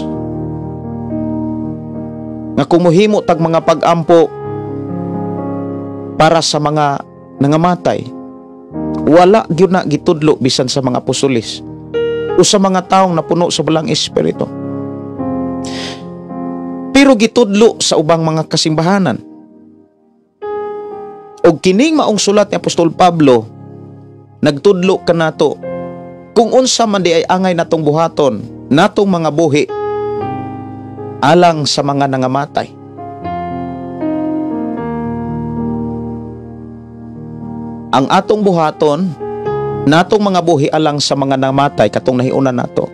Nga kung mohimo tag mga pagampo para sa mga nangamatay, wala gyud na gitudlo bisan sa mga apostoles o sa mga taong napuno sa balang espiritu. Pero gitudlo sa ubang mga kasimbahanan. Og kining maong sulat ni Apostol Pablo nagtudlo kanato kung unsa man di ay angay natong buhaton natong mga buhi alang sa mga nangamatay. Ang atong buhaton natong mga buhi alang sa mga nangamatay katong nahiuna nato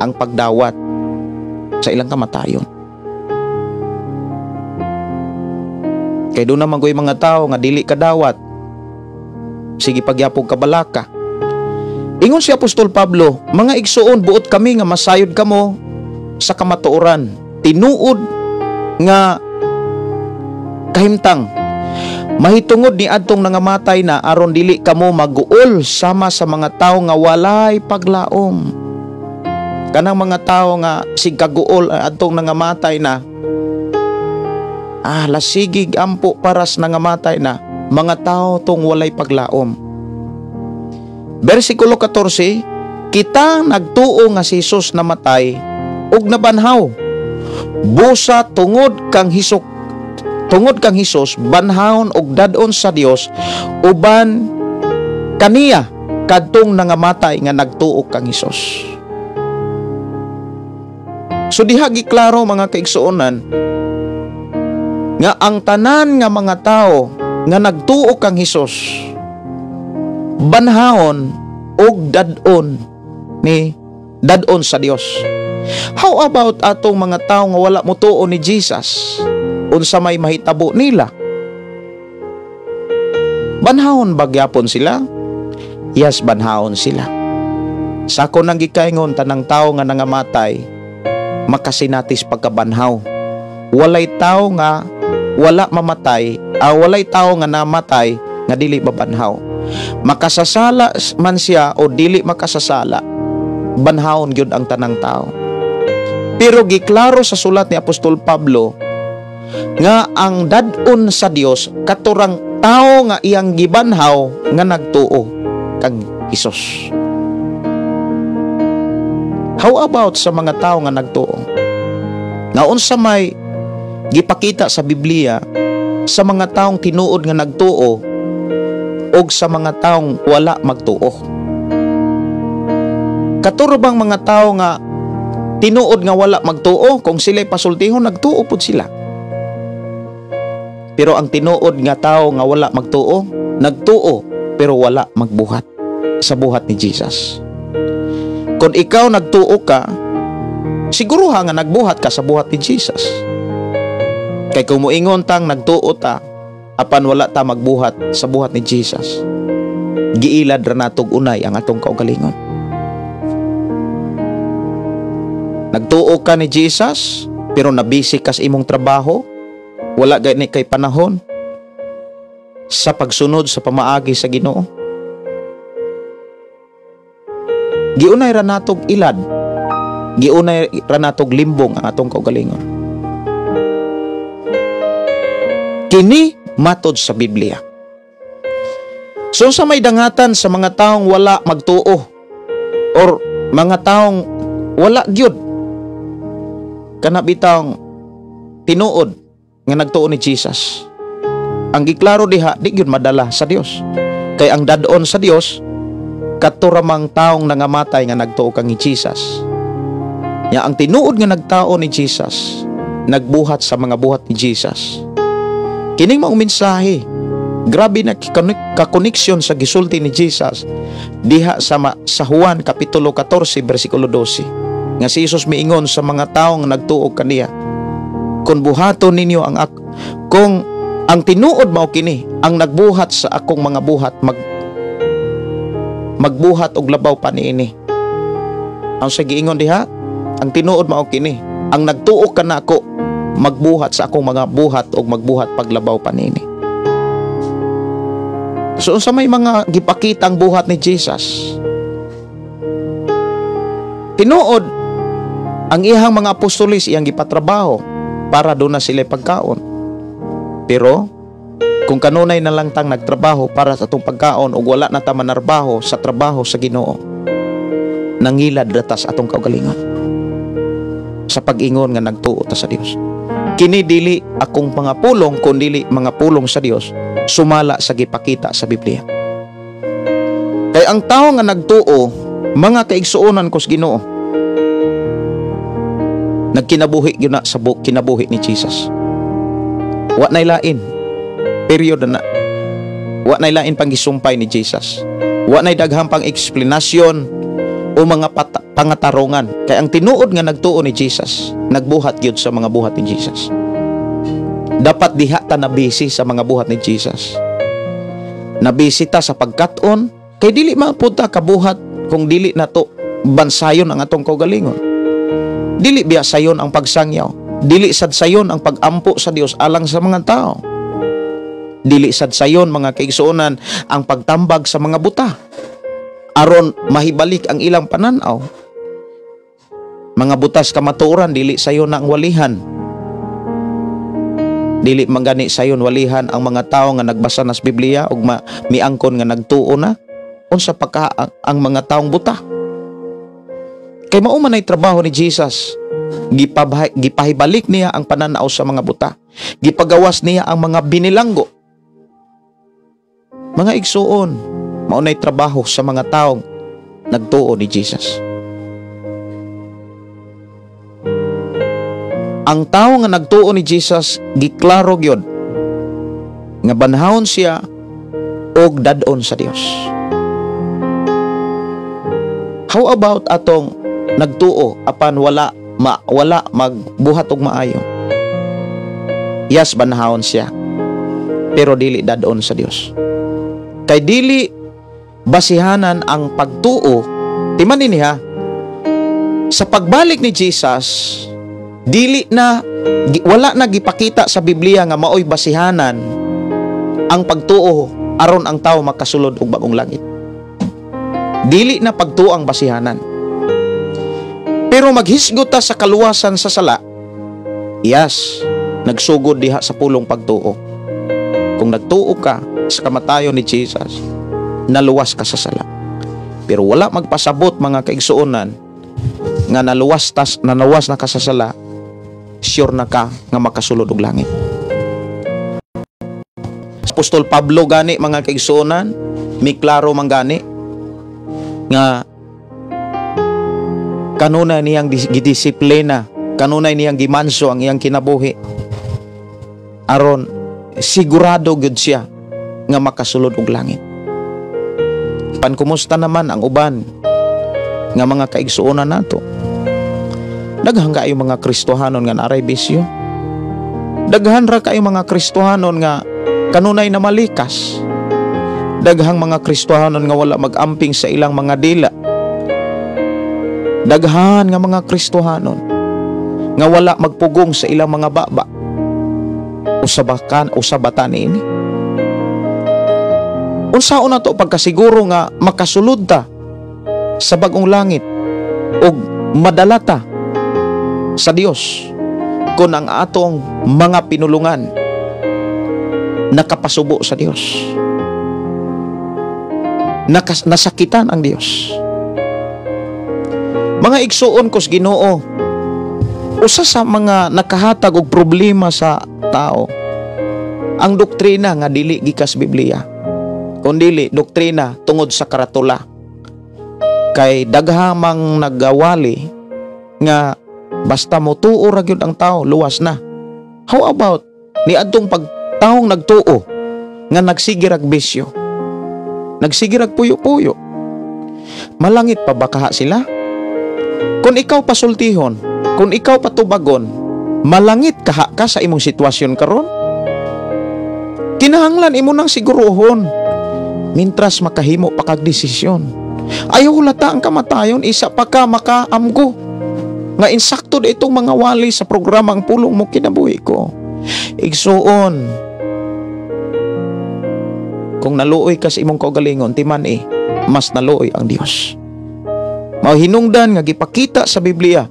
ang pagdawat sa ilang kamatayon. Kay doon naman ko'y mga tao nga dili kadawat, sige pagyapog kabalaka. Ingon si Apostol Pablo, mga igsuon buot kami nga masayod kamo sa kamatuoran, tinuod nga kahimtang mahitungod ni adtong nangamatay na aron dili kamo maguol sama sa mga tao nga walay paglaom. Kanang mga tao nga sigkaguol adtong nangamatay na, lasigig ampo paras nangamatay na, mga tao tong walay paglaom. Versikulo 14, kita nagtuo nga si Jesus namatay ug nabanhaw. Busa tungod kang Hesus banhawon og dadon sa Dios uban kaniya kadtong nangamatay nga nagtuo kang Hesus. So diha giklaro mga kaigsuonan nga ang tanan nga mga tao nga nagtuo kang Hesus banhawon og dadon sa Dios. How about atong mga tao nga wala motuo ni Jesus? Unsa may mahitabo nila? Banhawon bagyapon sila? Yes, banhawon sila. Sako nang gikaingon tanang tao nga nangamatay makasinatis pagkabanhaw. Walay tao nga wala mamatay, walay tao nga namatay nga dili mabanhaw. Makasasala man siya o dili makasasala, banhawon gyud ang tanang tao. Pero giklaro sa sulat ni Apostol Pablo nga ang dadon sa Dios katurang tao nga iyang gibanhaw nga nagtuo kang Hesus. How about sa mga tao nga nagtuo? Naunsa may gipakita sa Biblia sa mga taong tinuod nga nagtuo o sa mga taong wala magtuo? Katuro bang mga tao nga tinuod nga wala magtuo, kung sila'y pasultihon nagtuo pud sila? Pero ang tinuod nga tao nga wala magtuo, nagtuo pero wala magbuhat sa buhat ni Jesus. Kung ikaw nagtuo ka, siguro nga nagbuhat ka sa buhat ni Jesus. Kay kung moingon tang nagtuo ta, apan wala ta magbuhat sa buhat ni Jesus, giilad ra natog unay ang atong kaugalingon. Nagtuo ka ni Jesus, pero nabisi ka sa imong trabaho, wala gani kay panahon sa pagsunod sa pamaagi sa Ginoo. Giunay ra natog ilad, giunay ra natog limbong ang atong kaugalingon. Kini matod sa Biblia. So sa may dangatan sa mga taong wala magtuo or mga taong wala gyud kana bitang tinuod nga nagtuo ni Jesus, ang giklaro diha di gyud madala sa Dios. Kay ang dadon sa Dios katuramang taong nangamatay nga nagtuo kang ni Jesus. Ya ang tinuod nga nagtao ni Jesus nagbuhat sa mga buhat ni Jesus. Kining maong mensahe, grabe na kakoneksyon sa gisulti ni Jesus diha sa Juan kapitulo 14 bersikulo 12. Nga si Jesus miingon sa mga taong nagtuo kaniya, kung buhaton ninyo kung ang tinuod mao kini, ang nagbuhat sa akong mga buhat, magbuhat og labaw pa niini. Ang sa giingon diha, ang tinuod mao kini, ang nagtuo kanako, magbuhat sa akong mga buhat og magbuhat paglabaw pa niini. So sa may mga gipakitang buhat ni Jesus, tinuod ang iyang mga apostolis iyang gipatrabaho para doon na sila pagkaon. Pero kung kanunay na lang tang nagtrabaho para sa atong pagkaon ug wala na ta manarbaho sa trabaho sa Ginoo, nangilad rata sa atong kaugalingon sa pag-ingon nga nagtuo ta sa Dios. Kini dili akong mga pulong kundi mga pulong sa Dios sumala sa gipakita sa Biblia. Kay ang tao nga nagtuo, mga kaigsuonan ko sa Ginoo, nagkinabuhi gyud na sa kinabuhi ni Jesus. Wa nay lain. Period na. Wa nay lain pang gisumpay ni Jesus. Wa nay daghang pang eksplanasyon o mga pangatarungan. Kay ang tinuod nga nagtuo ni Jesus, nagbuhat gyud sa mga buhat ni Jesus. Dapat diha ta nabisi sa mga buhat ni Jesus. Nabisi ta sa pagkat-on, kay dili mapunta kabuhat kung dili nato bansayon ang atong kaugalingon. Dili biya sayon ang pagsangyaw. Dili sad sayon ang pagampo sa Dios alang sa mga tao. Dili sad sayon mga kaigsuonan ang pagtambag sa mga buta aron mahibalik ang ilang pananaw. Mga butas kamatuoran dili sayon ang walihan. Dili mangani sayon walihan ang mga tao nga nagbasa nas Biblia ug miangkon nga nagtuo na unsa pa ang mga taong buta. Kay mao man ay trabaho ni Jesus. Gipahibalik niya ang pananaw sa mga buta. Gipagawas niya ang mga binilanggo. Mga igsuon, mao nay trabaho sa mga taong nagtuo ni Jesus. Ang tao nga nagtuo ni Jesus, giklaro gyud nga banhawon siya og dadon sa Dios. How about atong nagtuo apan wala magbuhat og maayo? Yes, banhawon siya, pero dili dadon sa Dios. Kay dili basihanan ang pagtuo, timan ini ha, sa pagbalik ni Jesus, wala na gipakita sa Biblia nga maoy basihanan ang pagtuo aron ang tao makasulod og bagong langit. Dili na pagtuo ang basihanan. Pero maghisgot ta sa kaluwasan sa sala, yes, nagsugod diha sa pulong pagtuo. Kung nagtuo ka sa kamatayon ni Jesus, naluwas ka sa sala. Pero wala magpasabot mga kaigsuonan nga naluwas na ka sa sala, sure na ka nga makasulod og langit. Apostol Pablo gani mga kaigsuonan, mi klaro man gani nga kanunay niyang gidisiplina, kanunay niyang gimanso ang iyang kinabuhi aron sigurado gud siya nga makasulod og langit. Kumusta naman ang uban nga mga kaigsuonan nato? Daghan kayo mga Kristohanon nga naray bisyo. Daghan ra kayo mga Kristohanon nga kanunay na malikas. Daghang mga Kristohanon nga wala magamping sa ilang mga dila. Daghan nga mga Kristohanon nga wala magpugong sa ilang mga baba. Usabatan ini. Unsaon na to pagkasiguro nga makasulod ta sa bagong langit ug madalata sa Dios kung ang atong mga pinulungan nakapasubo sa Dios, nasakitan ang Dios. Mga igsuon ko sa Ginoo, usa sa mga nakahatag og problema sa tao ang doktrina nga dili gikas Biblia, kundi doktrina tungod sa karatula. Kay daghamang nagawali nga Basta mo tuo ra gyud ang tao, luwas na. How about ni adtong pagtaong nagtuo nga nagsigirag bisyo, nagsigirag puyo-puyo? Malangit pa ba kaha sila? Kung ikaw pasultihon, kung ikaw patubagon, malangit kaha ka sa imong sitwasyon karon? Kinahanglan imo nang siguruhon mintras makahimo pa kag desisyon. Ayaw hulata ang kamatayon, isa pa ka makaamgo nga insakto da itong mga wali sa programang Pulong Mo Kinabuhi Ko. Igsuon, kung naluoy ka sa imong kaugalingon, timan mas naluoy ang Dios. Mauhinungdan nga gipakita sa Biblia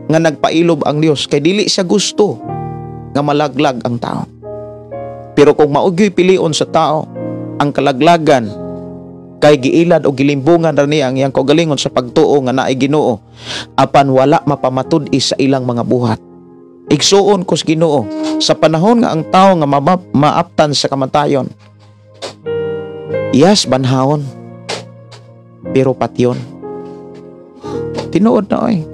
nga nagpailob ang Dios kay dili siya gusto nga malaglag ang tao. Pero kung maugyoy pilion sa tao ang kalaglagan, kay giilad o gilimbungan ra niya ang iyang kaugalingon sa pagtuo nga naay Ginoo, apan wala mapamatud-i sa ilang mga buhat. Igsuon kos Ginoo, sa panahon nga ang tao nga maaptan sa kamatayon, yes, banhaon, pero patyon. Tinuod na oy.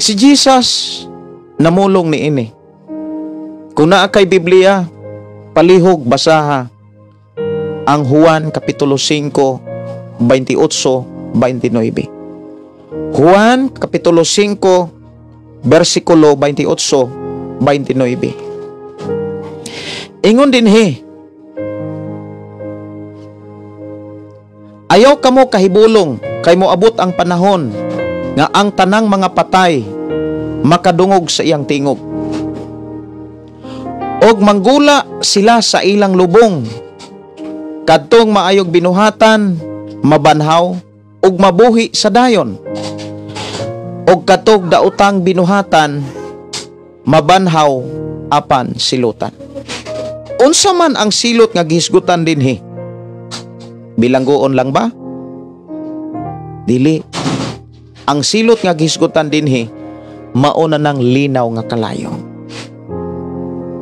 Si Jesus namulong ni ini. Kung naa kay Biblia, palihog basaha ang Juan Kapitulo 5, 28-29. Juan Kapitulo 5, versikulo 28-29. Ingon dinhi, ayaw kamo kahibulong, kay moabot ang panahon nga ang tanang mga patay makadungog sa iyang tingog. Og manggula sila sa ilang lubong, kadtong maayog binuhatan, mabanhaw, ug mabuhi sa dayon. Og katog daotang binuhatan, mabanhaw apan silutan. Unsa man ang silot nga gihisgutan dinhi? Bilanggoon lang ba? Dili. Ang silot nga gihisgutan dinhi, mauna ng linaw nga kalayo.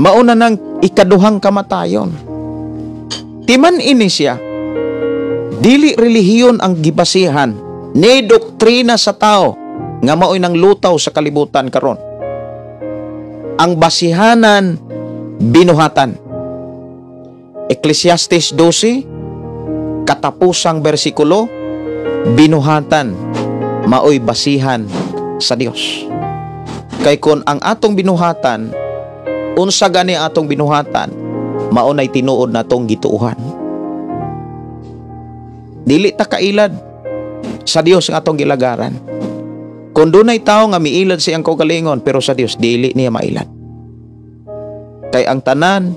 Mauna ng ikaduhang kamatayon. Timan ini siya, dili relihiyon ang gibasihan, ni doktrina sa tao, nga maoy nang lutaw sa kalibutan karon. Ang basihanan, binuhatan. Ecclesiastes 12, katapusang bersikulo, binuhatan, maoy basihan sa Dios. Kay kun ang atong binuhatan, unsa gani atong binuhatan, maunay tinuod na tong gituuhan. Dili ta kailad sa Dios nga atong gilagaran. Kung dunay tao nga miilad siyang kaugalingon, pero sa Dios dili niya mailad. Kay ang tanan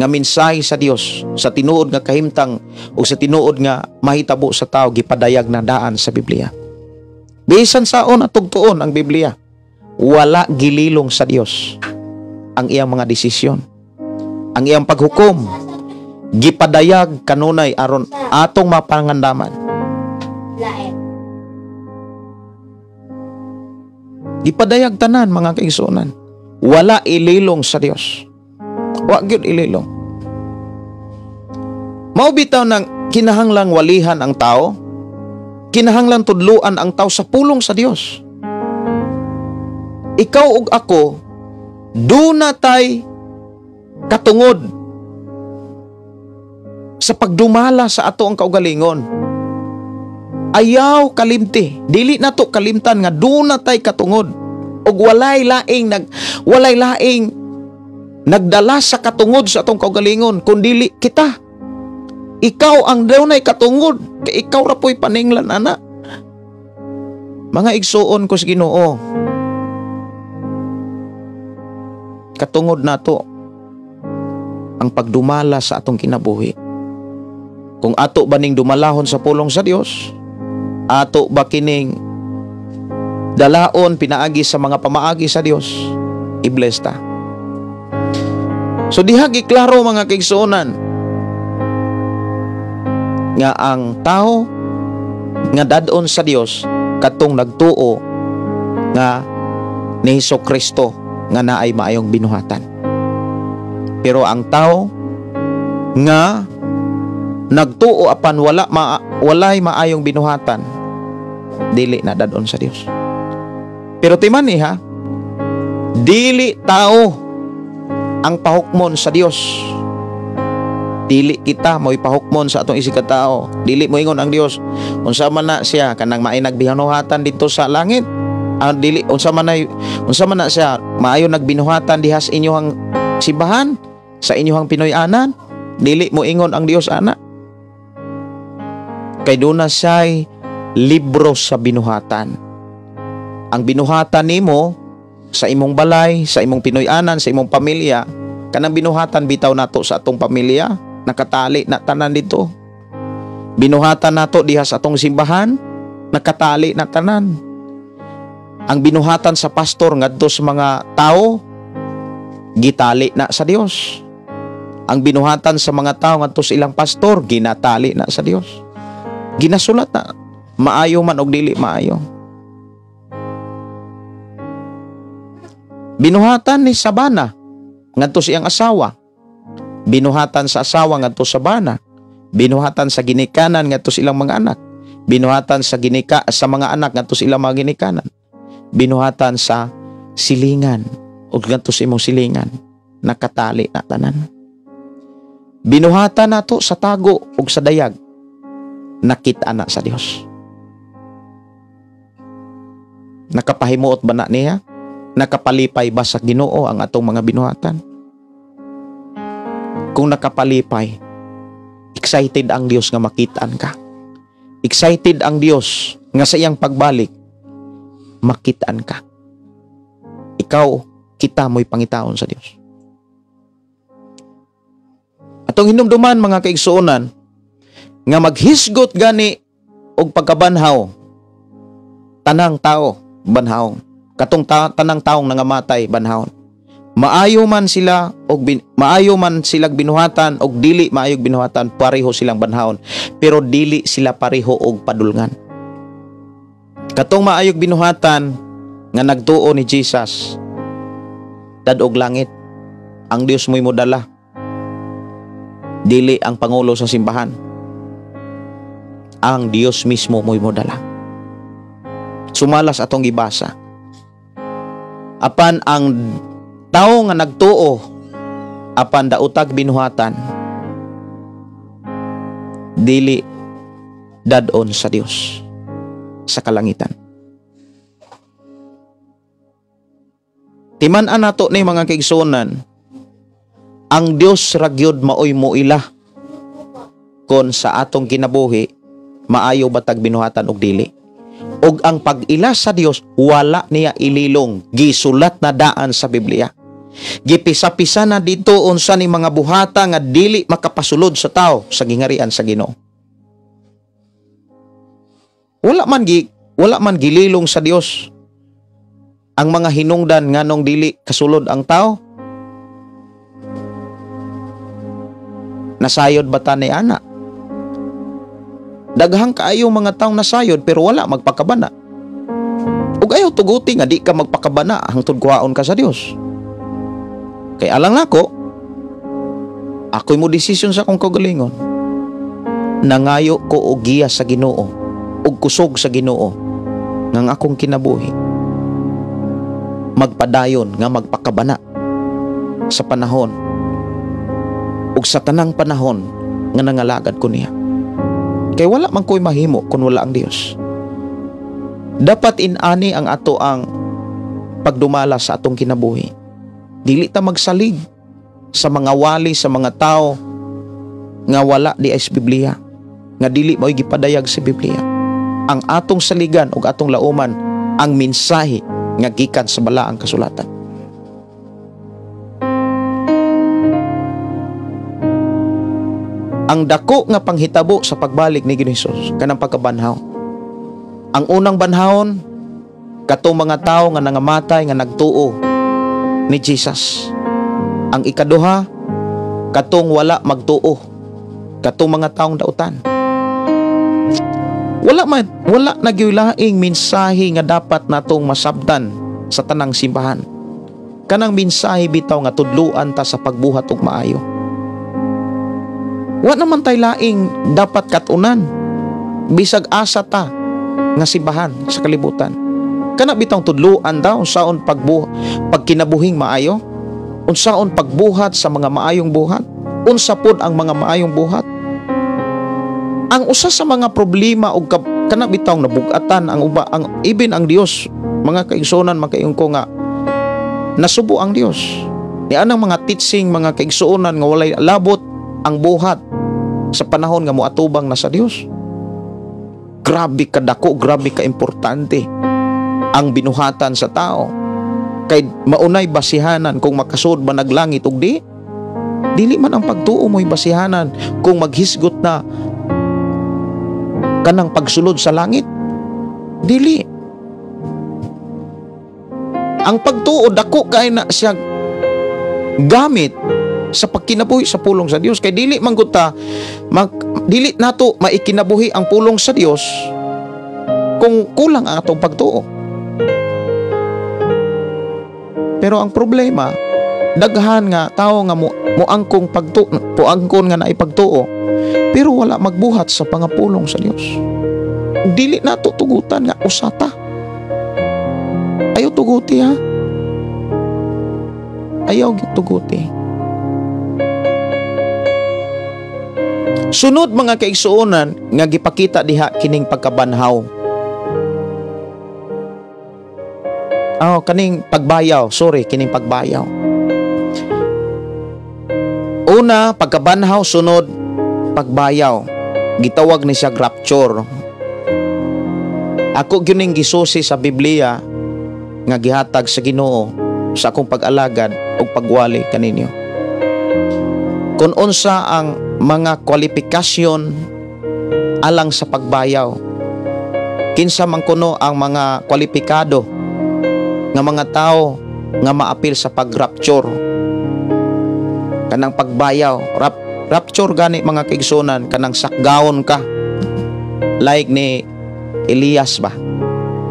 nga mensahe sa Dios, sa tinuod nga kahimtang o sa tinuod nga mahitabo sa tao, gipadayag na daan sa Biblia. Bisan saon at tugtuon ang Biblia, wala gililong sa Dios ang iyang mga desisyon. Ang iyang paghukom, gipadayag kanunay aron atong mapangandaman. Gipadayag tanan mga kaigsuonan. Wala ililong sa Dios. Wa gyud ililong. Mao bitaw nang kinahanglang walihan ang tao, kinahanglang tudluan ang tao sa pulong sa Dios. Ikaw ug ako, duna tay katungod sa pagdumala sa ato ang kaugalingon. Ayaw kalimti, dili nato kalimtan nga duna tay katungod ug walay laing nagdala sa katungod sa atong kaugalingon kundi kita. Ikaw ang dunay katungod, kay ikaw ra po'y paninglan ana. Mga igsuon ko sa Ginoo, katungod nato ang pagdumala sa atong kinabuhi. Kung ato ba ning dumalahon sa pulong sa Dios, ato ba kining dalaon pinaagi sa mga pamaagi sa Dios, i-bless ta. So diha giklaro mga kaigsuonan nga ang tao nga dadon sa Dios katong nagtuo nga ni Hesukristo nga naay maayong binuhatan. Pero ang tao nga nagtuo apan walay maayong binuhatan, dili na dadon sa Dios. Pero timan ni ha, dili tao ang pahukmon sa Dios. Dili kita mo'y pahukmon sa atong isig katao. Dili mo ingon ang Dios unsa man na siya kanang maay nagbinuhatan dito sa langit. Dili unsa man na siya maayo nagbinuhatan dihas inyohang simbahan sa inyohang Pinoy-anan. Dili mo ingon ang Dios ana. Kay duna siya'y libro sa binuhatan. Ang binuhatan nimo sa imong balay, sa imong Pinoy-anan, sa imong pamilya, kanang binuhatan bitaw nato sa atong pamilya, nakatali na tanan dito. Binuhatan nato diha sa atong simbahan, nakatali na tanan. Ang binuhatan sa pastor ngadto sa mga tao, gitali na sa Dios. Ang binuhatan sa mga tao ngadto sa ilang pastor, ginatali na sa Dios. Ginasulat na, maayo man og dili maayo. Binuhatan ni Sabana ngadto siyang asawa. Binuhatan sa asawa ngadto sa bana. Binuhatan sa ginikanan ngadto sa ilang mga anak. Binuhatan sa mga anak ngadto sa ilang mga ginikanan. Binuhatan sa silingan ug ngadto sa imong silingan, nakatali na tanan. Binuhatan nato sa tago ug sa dayag, nakita na sa Dios. Nakapahimuot ba na niya? Nakapalipay ba sa Ginoo ang atong mga binuhatan? Kung nakapalipay, excited ang Dios nga makitaan ka. Excited ang Dios nga sa iyang pagbalik, makitaan ka. Ikaw, kita mo'y pangitaon sa Dios. Atong hinumduman mga kaigsuonan, nga maghisgot gani og pagkabanhaw, tanang tao banhaw, katong tanang taong nangamatay banhaw. Maayo man silang binuhatan og dili maayog binuhatan, pareho silang banhawon, pero dili sila pareho og padulngan. Katong maayog binuhatan nga nagtuo ni Jesus, dadog langit, ang Dios mo'y modala, dili ang pangulo sa simbahan. Ang Dios mismo mo'y modala. Sumalas atong gibasa. Apan ang tao nga nagtuo, apan daotag binuhatan, dili dadon sa Dios sa kalangitan. Timan-an nato ni mga kaigsuonan, ang Dios ragyod maoy moila kon sa atong kinabuhi maayo batag binuhatan og dili. Og ang pag-ila sa Dios wala niya ililong, gisulat na daan sa Biblia. Gipisa-pisa na dito unsa ni mga buhata nga dili makapasulod sa tao sa gingarian sa Ginoo. Wala man gililong sa Dios ang mga hinungdan nganong dili kasulod ang tao. Nasayod ba ta ni ana? Daghang kaayo mga taong nasayod pero wala magpakabana. Ug ayaw tuguti nga di ka magpakabana hangtod kuhaon ka sa Dios. Kay alang nako, ako'y mo desisyon sa akong kaugalingon. Nangayo ko og giya sa Ginoo, og kusog sa Ginoo, ngang akong kinabuhi. Magpadayon nga magpakabana sa panahon, ug sa tanang panahon nga nangalagad ko niya. Kay wala man ko'y mahimo kung wala ang Dios. Dapat inani ang ato ang pagdumala sa atong kinabuhi. Dili ta magsalig sa mga wali, sa mga tao nga wala di ay sa Biblia, nga dili mo'y gipadayag sa Biblia. Ang atong saligan ug atong lauman ang mensahe nga gikan sa balaang kasulatan. Ang dako nga panghitabo sa pagbalik ni Ginoong Hesus kanang pagkabanhaw. Ang unang banhawon, katong mga tao nga nangamatay nga nagtuo ni Jesus. Ang ikaduha, katong wala magtuo, katong mga taong dautan. Wala nagyulaing mensahe nga dapat natong masabtan sa tanang simbahan. Kanang mensahe bitaw nga tudluan ta sa pagbuhat ug maayo. Wa naman tay laing dapat katunan. Bisag asa ta nga simbahan sa kalibutan. Kana bitang tudluan daw unsaon pagkinabuhing maayo, unsaon pagbuhat sa mga maayong buhat, unsa pod ang mga maayong buhat. Ang usa sa mga problema og kana bitaw nabugatan ang even ang Dios, mga kaigsuonan makaingon ko nga nasubo ang Dios. Ni anang mga teaching, mga kaigsuonan nga walay labot ang buhat sa panahon nga moatubang na sa Dios. Grabe kadako, grabe ka importante ang binuhatan sa tao. Kay maunay basihanan kung makasud ba naglangit ug di. Dili man ang pagtuo mo'y basihanan kung maghisgot na kanang pagsulod sa langit. Dili. Ang pagtuo dako kay na siya gamit sa pagkinabuhi sa pulong sa Dios. Kay dili man gud ta dili nato maikinabuhi ang pulong sa Dios kung kulang ang atong pagtuo. Pero ang problema, daghan nga tao nga moangkong puangkon nga naipagtuo pero wala magbuhat sa pangapulong sa Dios. Dili nato tugutan nga usata. Ayaw tuguti ha. Ayaw tuguti. Sunod mga kaigsuonan nga gipakita diha kining pagkabanhaw. Kining pagbayaw, kining pagbayaw. Una, pagkabanhaw, sunod pagbayaw. Gitawag ni siya rapture. Ako gining gisusi sa Biblia nga gihatag sa Ginoo sa akong pag-alagad o pagwali kaninyo. Kung unsa ang mga kwalifikasyon alang sa pagbayaw, kinsa man kuno ang mga kwalipikado nga mga tao nga maapil sa pag-rapture, kanang pagbayaw. Rapture gani mga kaigsunan, kanang sakgawon ka like ni Elias ba,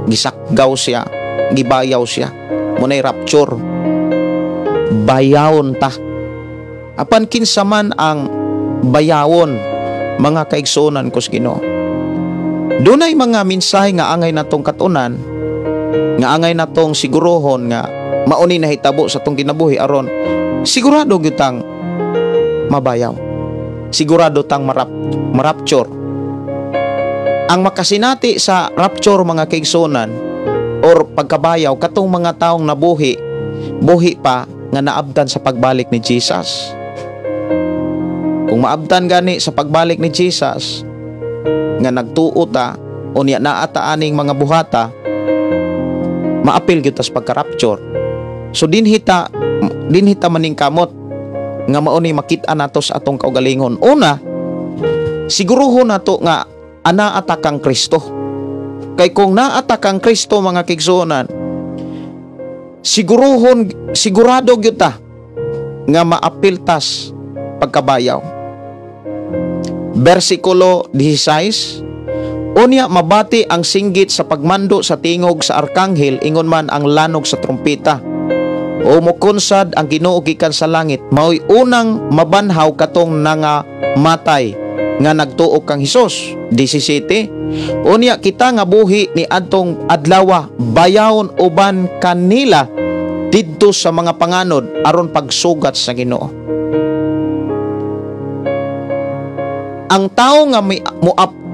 gisakgaw siya, gibayaw siya, munay rapture, bayawon ta. Apan kinsa man ang bayawon mga kaigsunan kus Ginoo, dunay mga mensahe nga angay natong katunan, nga angay natong sigurohon nga mauni nahitabo sa tong kinabuhi aron sigurado gyud tang mabayaw, sigurado tang marapture. Ang makasinati sa rapture mga kaigsunan or pagkabayaw katong mga taong nabuhi pa nga naabdan sa pagbalik ni Jesus. Kung maabdan gani sa pagbalik ni Jesus nga nagtuo ta unya naata aning mga buhata, maapil gyud tas pagka-rapture. So dinhita maning kamot nga mauni makit-an nato sa atong kaugalingon. Una, siguruhon nato nga anaata kang Kristo. Kay kung naata kang Kristo mga kaigsuonan, sigurado gyud ta nga maapil tas pagkabayaw. Versikulo 16, unya mabati ang singgit sa pagmando sa tingog sa arkanghel ingon man ang lanog sa trompeta. O mukonsad ang Ginoo gikan sa langit, mao'y unang mabanhaw katong nangamatay nga nagtuo kang Hesus. 17, unya kita nga buhi ni adtong adlawa bayawon uban kanila didto sa mga panganod aron pagsugat sa Ginoo. Ang tao nga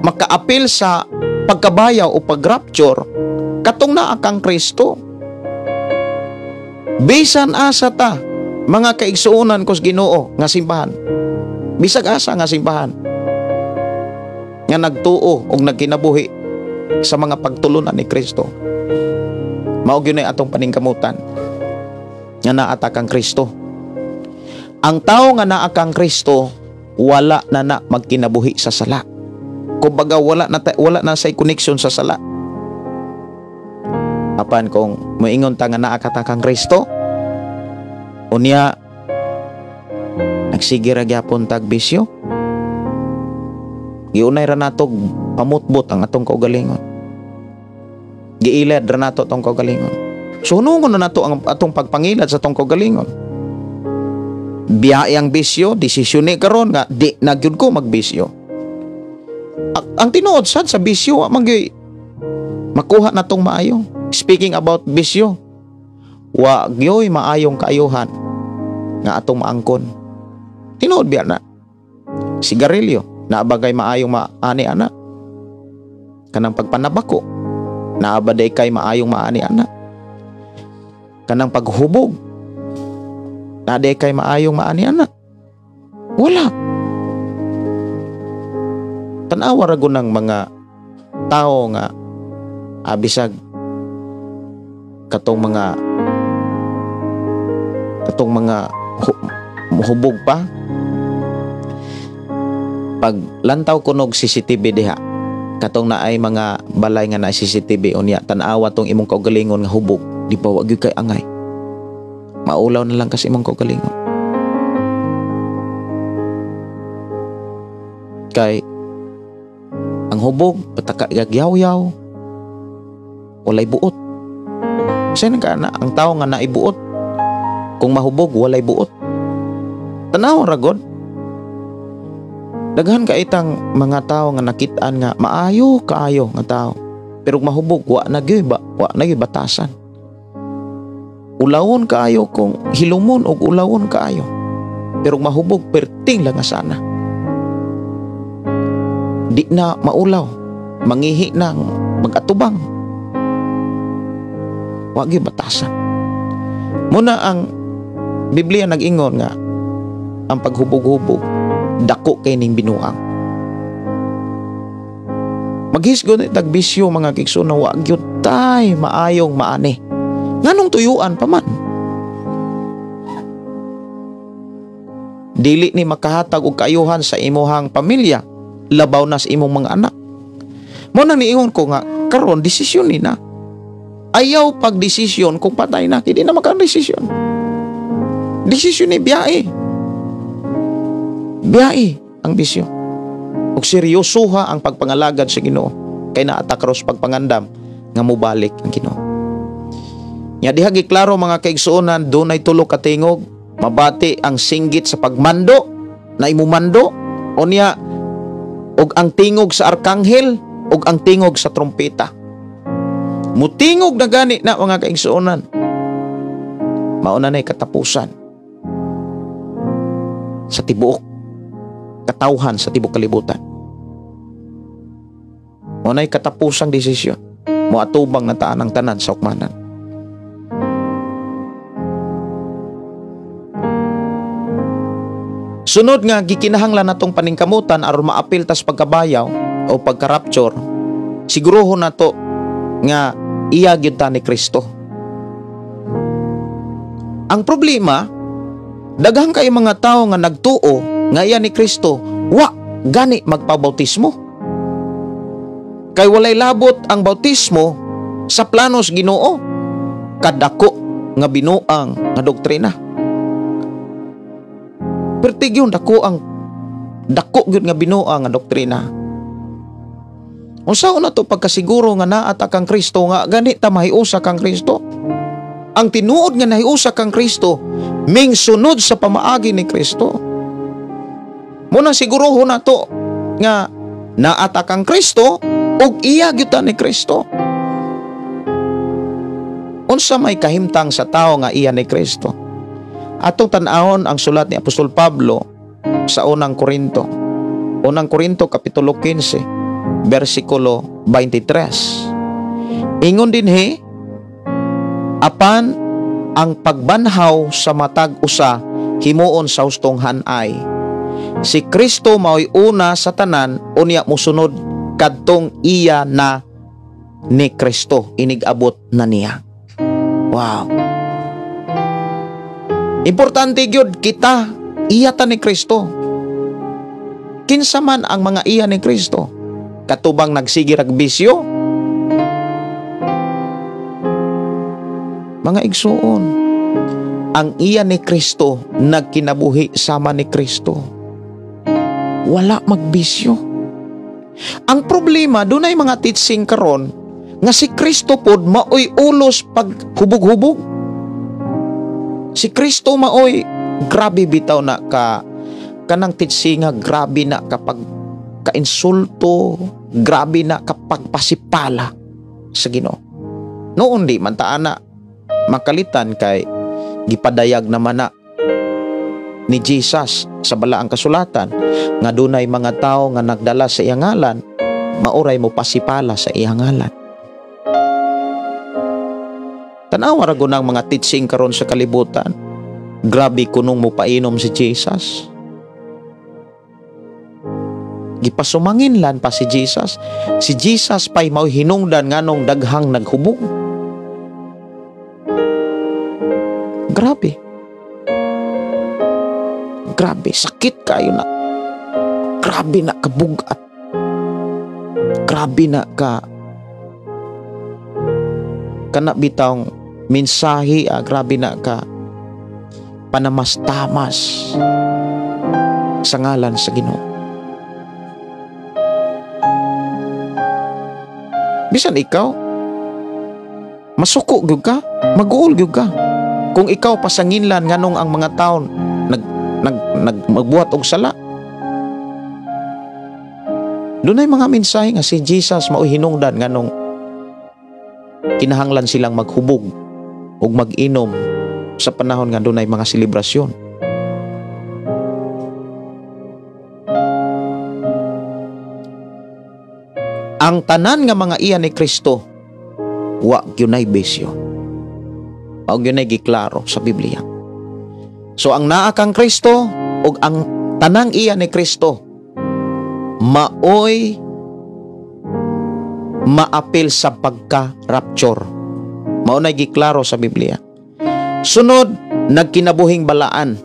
makaapil sa pagkabayaw o pag-rapture katong naa kang Kristo. Bisan asa ta mga kaigsuonan kus Ginoo nga simbahan, bisag asa nga simbahan nga nagtuo og nagkinabuhi sa mga pagtulunan ni Kristo, mao gyud nay atong paningkamutan nga naa ta kang Kristo. Ang tao nga naa kang Kristo wala na magkinabuhi sa sala. Kumbaga wala na say connection sa sala. Apan kung moingon ta nga naa ka kang Kristo, unya nagsige ra gyapon tag bisyo, giunay ra nato pamutbot ang atong kaugalingon, giilad ra nato atong kaugalingon. Sunungon na nato ang atong pagpangilad sa atong kaugalingon. Biyayang bisyo, desisyon ni karon nga di nagyud ko magbisyo. Ang tinuod sad sa bisyo Makuha na tong maayo. Speaking about bisyo, wa gyoy maayong kaayuhan nga atong maangkon. Tinuod biya na. Sigarilyo, naabagay maayong maani ana. Kanang pagpanabako, naabaday kay maayong maani ana. Kanang paghubog, naaday kay maayong maani ana. Wala. Tanawa rago ng mga tao nga abisag katong mga hubog pa. Pag lantaw kunog CCTV diha, katong naay mga balay nga na CCTV unya, tanawa tong imong kaugalingon nga hubog, di pa wag gyud kay angay. Maulaw na lang kasi imong kaugalingon. Kay ang hubog pataka gagyaw-yaw, walay buot. Kasi na ang tao nga naibuot, kung mahubog walay buot. Tanaw ragod. Daghan ka itang mga tao nga nakitaan nga maayo kaayo nga tao, pero mahubog wa na gyud batasan. Ulawon kaayo kung hilumon og ulawon kaayo, pero mahubog perting lang nga sana. Di na maulaw, mangihi nang magatubang. Wa gyud batasan. Muna ang Biblia nag-ingon nga ang paghubog-hubog dako kay ning binuang. Maghisgo ni tagbisyo mga kigsuno, wa gyud tay maayong maani. Nganong tuyuan pa man? Dili ni makahatag og kaayuhan sa imuhang pamilya, labaw na sa imong mga anak. Mo nang niingon ko nga karon desisyon ni na. Ayaw pagdesisyon kung patay na, hindi na makadesisyon. Desisyon ni biyahe. Biyahe ang bisyo. Ug seryosoha ang pagpangalagad sa Ginoo, kay naata karos pagpangandam nga mobalik ang Ginoo. Nya diha giklaro mga kaigsuonan, dunay tulo ka tingog, mabati ang singgit sa pagmando na imumando, unya og ang tingog sa arkanghel ug ang tingog sa trompeta. Mutingog na gani na mga kaigsuonan. Mauna na'y katapusan sa tibuok katawhan sa tibuok kalibutan. Mauna'y katapusang desisyon. Moatubang na taan ang tanan sa ukmanan. Sunod nga gikinahanglan natong paningkamutan aron maapil tas pagkabayaw o pagka-rapture. Siguruhon nato nga iya gyud ta ni Kristo. Ang problema, daghang kay mga tao nga nagtuo nga iya ni Kristo, wa gani magpabautismo. Kay walay labot ang bautismo sa planos Ginoo, kadako nga binuang nga doktrina. Pertigyon dako gyud nga binuang nga doktrina. Unsa na to pagkasiguro nga naata kang Kristo nga gani ta mahiusa kang Kristo? Ang tinuod nga nahiusa kang Kristo ming sunod sa pamaagi ni Kristo. Muna sigurohon na to nga naata kang Kristo ug iya gyud ta ni Kristo. Unsa may kahimtang sa tao nga iya ni Kristo? Atong tan-awon ang sulat ni Apostol Pablo sa unang Korinto. Unang Korinto kapitulo 15. Versikulo 23. Ingon dinhi, apan ang pagbanhaw sa matag usa himuon sa hustong hanay. Si Kristo mao'y una sa tanan, unya mosunod kadtong iya na ni Kristo, inigabot na niya. Wow. Importante gyud kita iya ta ni Kristo. Kinsa man ang mga iya ni Kristo? Katubang nagsigi rag bisyo, mga igsuon, ang iya ni Kristo nagkinabuhi sama ni Kristo, wala magbisyo. Ang problema dunay mga teaching karon nga si Kristo pod maoy ulos pag hubog-hubog. Si Kristo maoy grabe bitaw na kanang teaching nga grabe na kapag kainsulto, grabe na kapag pasipala. sa Ginoo. Noon di man ta ana makalitan kay gipadayag naman na ni Jesus sa balaang kasulatan nga dunay mga tao nga nagdala sa iyang ngalan, mauray mo pasipala sa iyang ngalan. Tanawa ra gunang mga teaching karon sa kalibutan. Grabe kunong mo painom si Jesus. Gipasumangin lan pa si Jesus. Si Jesus pa'y mao hinungdan nganong daghang naghubog. Grabe. Grabe, sakit kayo na. Grabe na kabugat. Grabe na ka kana bitang mensahe, grabe na ka panamas-tamas sa ngalan sa Ginoo. Bisan ikaw masuko gyud ka, mag-uol gyud ka. Kung ikaw pasanginlan nganong ang mga taon magbuhat og sala. Dunay mga mensahe nga si Jesus mao hinungdan nganong kinahanglan silang maghubog ug mag-inom sa panahon nga dunay mga selebrasyon. Ang tanan nga mga iyan ni Kristo wa gyunay bisyo. Mao gyunay giklaro sa Biblia. So ang naa kang Kristo ug ang tanang iyan ni Kristo maoy maapil sa pagka-rapture. Mao na giklaro sa Biblia. Sunod, nagkinabuhing balaan.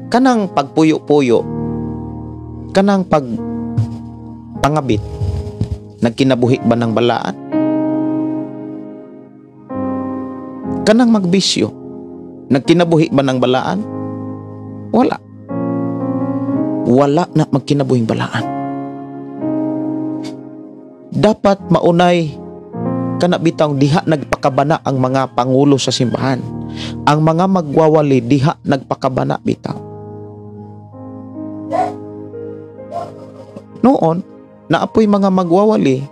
Kanang pagpuyo-puyo, kanang pangabit, nagkinabuhi ba ng balaan? Kanang magbisyo, nagkinabuhi ba ng balaan? Wala. Wala na magkinabuhing balaan. Dapat maunay kana bitang diha nagpakabana ang mga pangulo sa simbahan. Ang mga magwawali diha nagpakabana bitaw. Noon, naapoy mga magwawali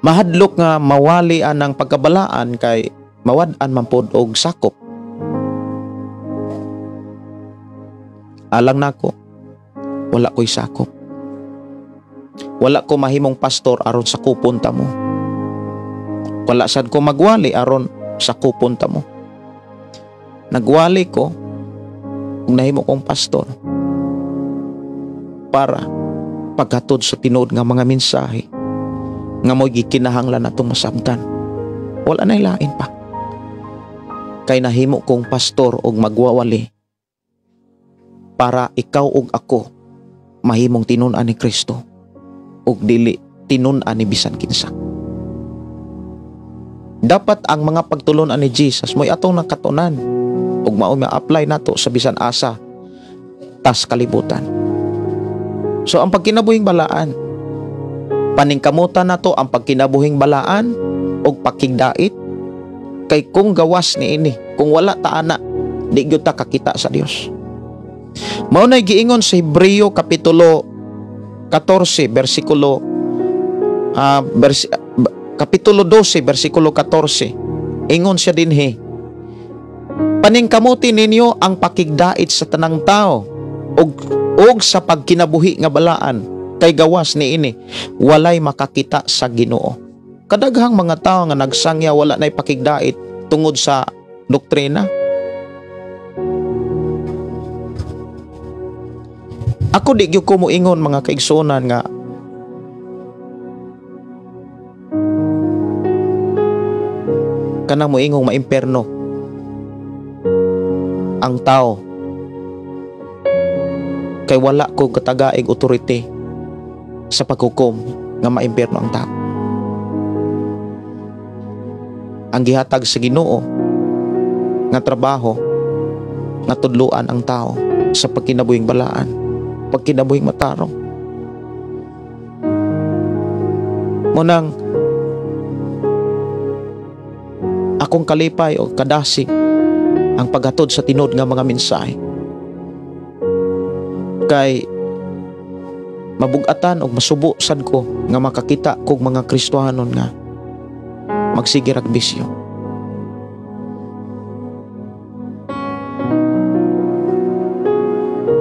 mahadlok nga mawali anang pagkabalaan kay mawad-an man pod og sakop. Alang nako, wala ko'y sakop. Wala ko mahimong pastor aron sa kupunta mo. Wala sad ko magwali aron sa kupunta mo. Nagwali ko kung nahimo kong pastor para paghatod sa tinuod nga mga mensahe nga mo'y gikinahanglan natong masabtan. Wala na ilain pa. Kay nahimo kong pastor og magwawali para ikaw ug ako mahimong tinun-an ni Kristo ug dili tinun-an ni bisan kinsa. Dapat ang mga pagtulon-an ni Jesus mo'y atong nakatunan ug mao ma-apply nato sa bisan asa tas kalibutan. So ang pagkinabuhing balaan, paningkamutan nato ang pagkinabuhing balaan ug pakigdait kay kung gawas ni ini, kung wala ta ana, di gyud ta kakita sa Dios. Mao nay giingon sa Hebreo kapitulo 14 bersikulo kapitulo 12 bersikulo 14. Ingon siya dinhi, paningkamuti ninyo ang pakigdait sa tanang tao og sa pagkinabuhi nga balaan kay gawas ni ini walay makakita sa Ginoo. Kadaghang mga tao nga nagsangya wala nay pakigdait tungod sa doktrina. Ako di gyud ko moingon mga kaigsunan nga kanang moingong maimperno ang tao kay wala ko katagaig authority sa paghukom nga maimperno ang tao. Ang gihatag sa Ginoo nga trabaho nga tudluan ang tao sa pagkinabuhing balaan, pagkinabuhing matarong. Munang akong kalipay o kadasig ang paghatod sa tinod nga mga mensahe kay mabugatan o masubo sad ko nga makakita kog mga Kristohanon nga magsige rag bisyo.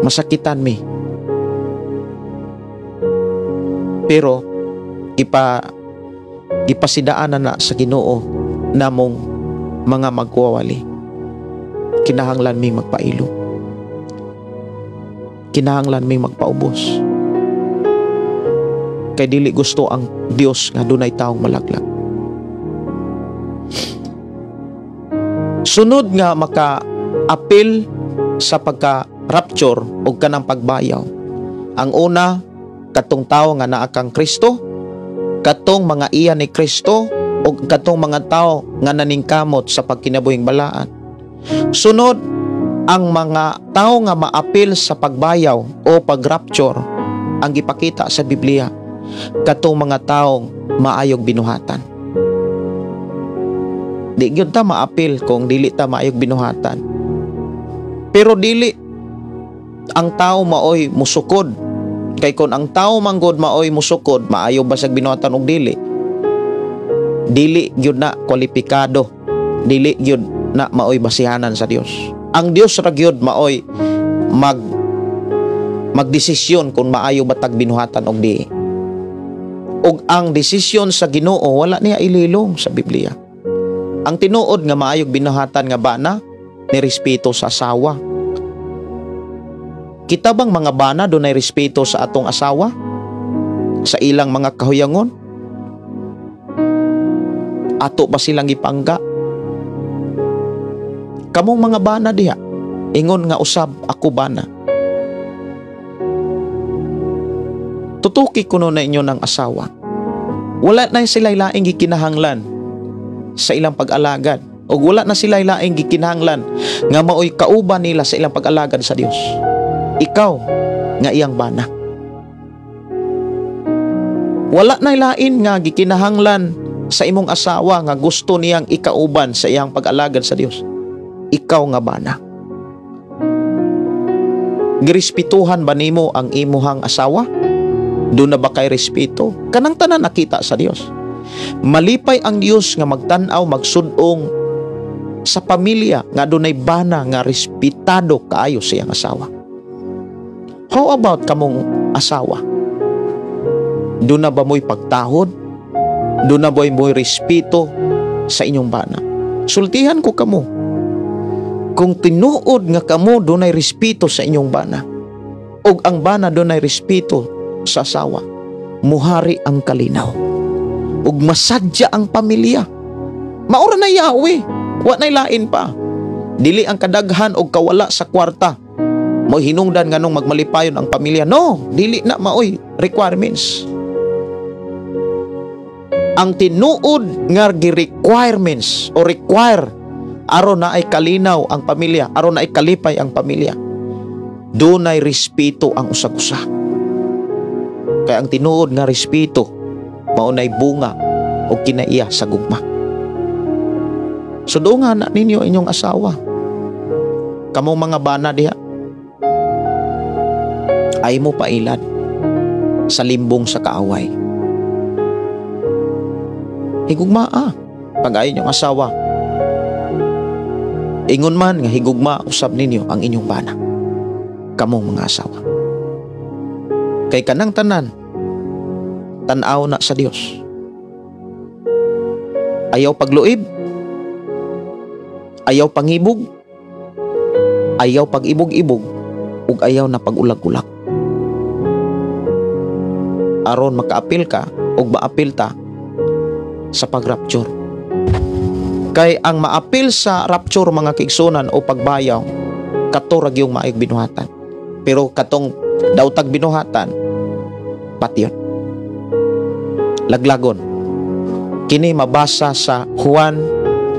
Masakitan mi. Pero ipasidaan na sa Ginoo namong mga magwawali. Kinahanglan mi magpailo. Kinahanglan mi magpaubos. Kay dili gusto ang Dios nga dunay taong malaglag. Sunod nga maka-apil sa pagka-rapture o kanang pagbayaw. Ang una, katong tao nga naa kang Kristo, katong mga iya ni Kristo, o katong mga tao nga naningkamot sa pagkinabuhing balaan. Sunod, ang mga tao nga maapil sa pagbayaw o pag-rapture ang gipakita sa Biblia, katong mga taong maayog binuhatan. Di gyud ta maapil kung dili ta maayog binuhatan. Pero dili ang tao maoy musukod. Kay kung ang tao manggod maoy musukod, maayo ba sag binuhatan og dili? Dili gyud na kwalipikado. Dili gyud na maoy basihanan sa Dios. Ang Dios ra gyud maoy magdesisyon kung maayo ba tag binuhatan og dili. Og ang desisyon sa Ginoo wala niya ililong sa Biblia. Ang tinuod nga maayog binuhatan nga bana ni respeto sa asawa. Kita bang mga bana dunay respeto sa atong asawa? Sa ilang mga kahuyangon? Ato ba silang ipangga? Kamong mga bana diha, ingon nga usab ako bana. Tutuki kuno na inyo ng asawa. Wala na sila laing gikinahanglan sa ilang pag-alagad, o wala na sila laing gikinahanglan nga maoy kauban nila sa ilang pag-alagad sa Dios. Ikaw nga iyang bana. Wala na lain nga gikinahanglan sa imong asawa nga gusto niyang ikauban sa iyang pag-alagad sa Dios. Ikaw nga bana. Girespetuhan ba nimo ang imuhang asawa? Doon na ba kay respeto? Kanang tanan nakita sa Dios. Malipay ang Dios nga magtan-aw magsudong sa pamilya nga dunay bana nga respetado kaayo sa iyang asawa. How about kamong asawa? Doon na ba mo'y pagtahod? Doon na ba mo'y respeto sa inyong bana? Sultihan ko kamo. Kung tinuod nga kamo dunay respeto sa inyong bana, og ang bana dunay respeto sa asawa, muhari ang kalinaw. Ug masadya ang pamilya. Maura na Yahweh, wa nay lain pa. Dili ang kadaghan og kawala sa kwarta mo hinungdan nganong magmalipayon ang pamilya. No, dili na maoy requirements. Ang tinuod nga requirements o require aron na ay kalinaw ang pamilya, aron na ay kalipay ang pamilya, dunay respeto ang usag-usa. Kaya ang tinuod nga respeto maunay bunga o kinaiya sa gugma. So doon nga na ninyo inyong asawa. Kamong mga bana diha, ay mo pailad sa limbong sa kaaway. Higugma pag ayon yung asawa. Ingon man nga higugma usab ninyo ang inyong bana. Kamong mga asawa. Kay kanang tanan, tan-aw na sa Dios. Ayaw pagluib, ayaw pangibog, ayaw pag-ibog-ibog, ug ayaw na pag-ulag-ulag. Aron makaapil ka ug maapil ta sa pag-rapture. Kay ang maapil sa rapture mga kigsunan o pagbayaw, katurag yung maayog binuhatan. Pero katong daw tag binuhatan, patyon. Laglagon. Kini mabasa sa Juan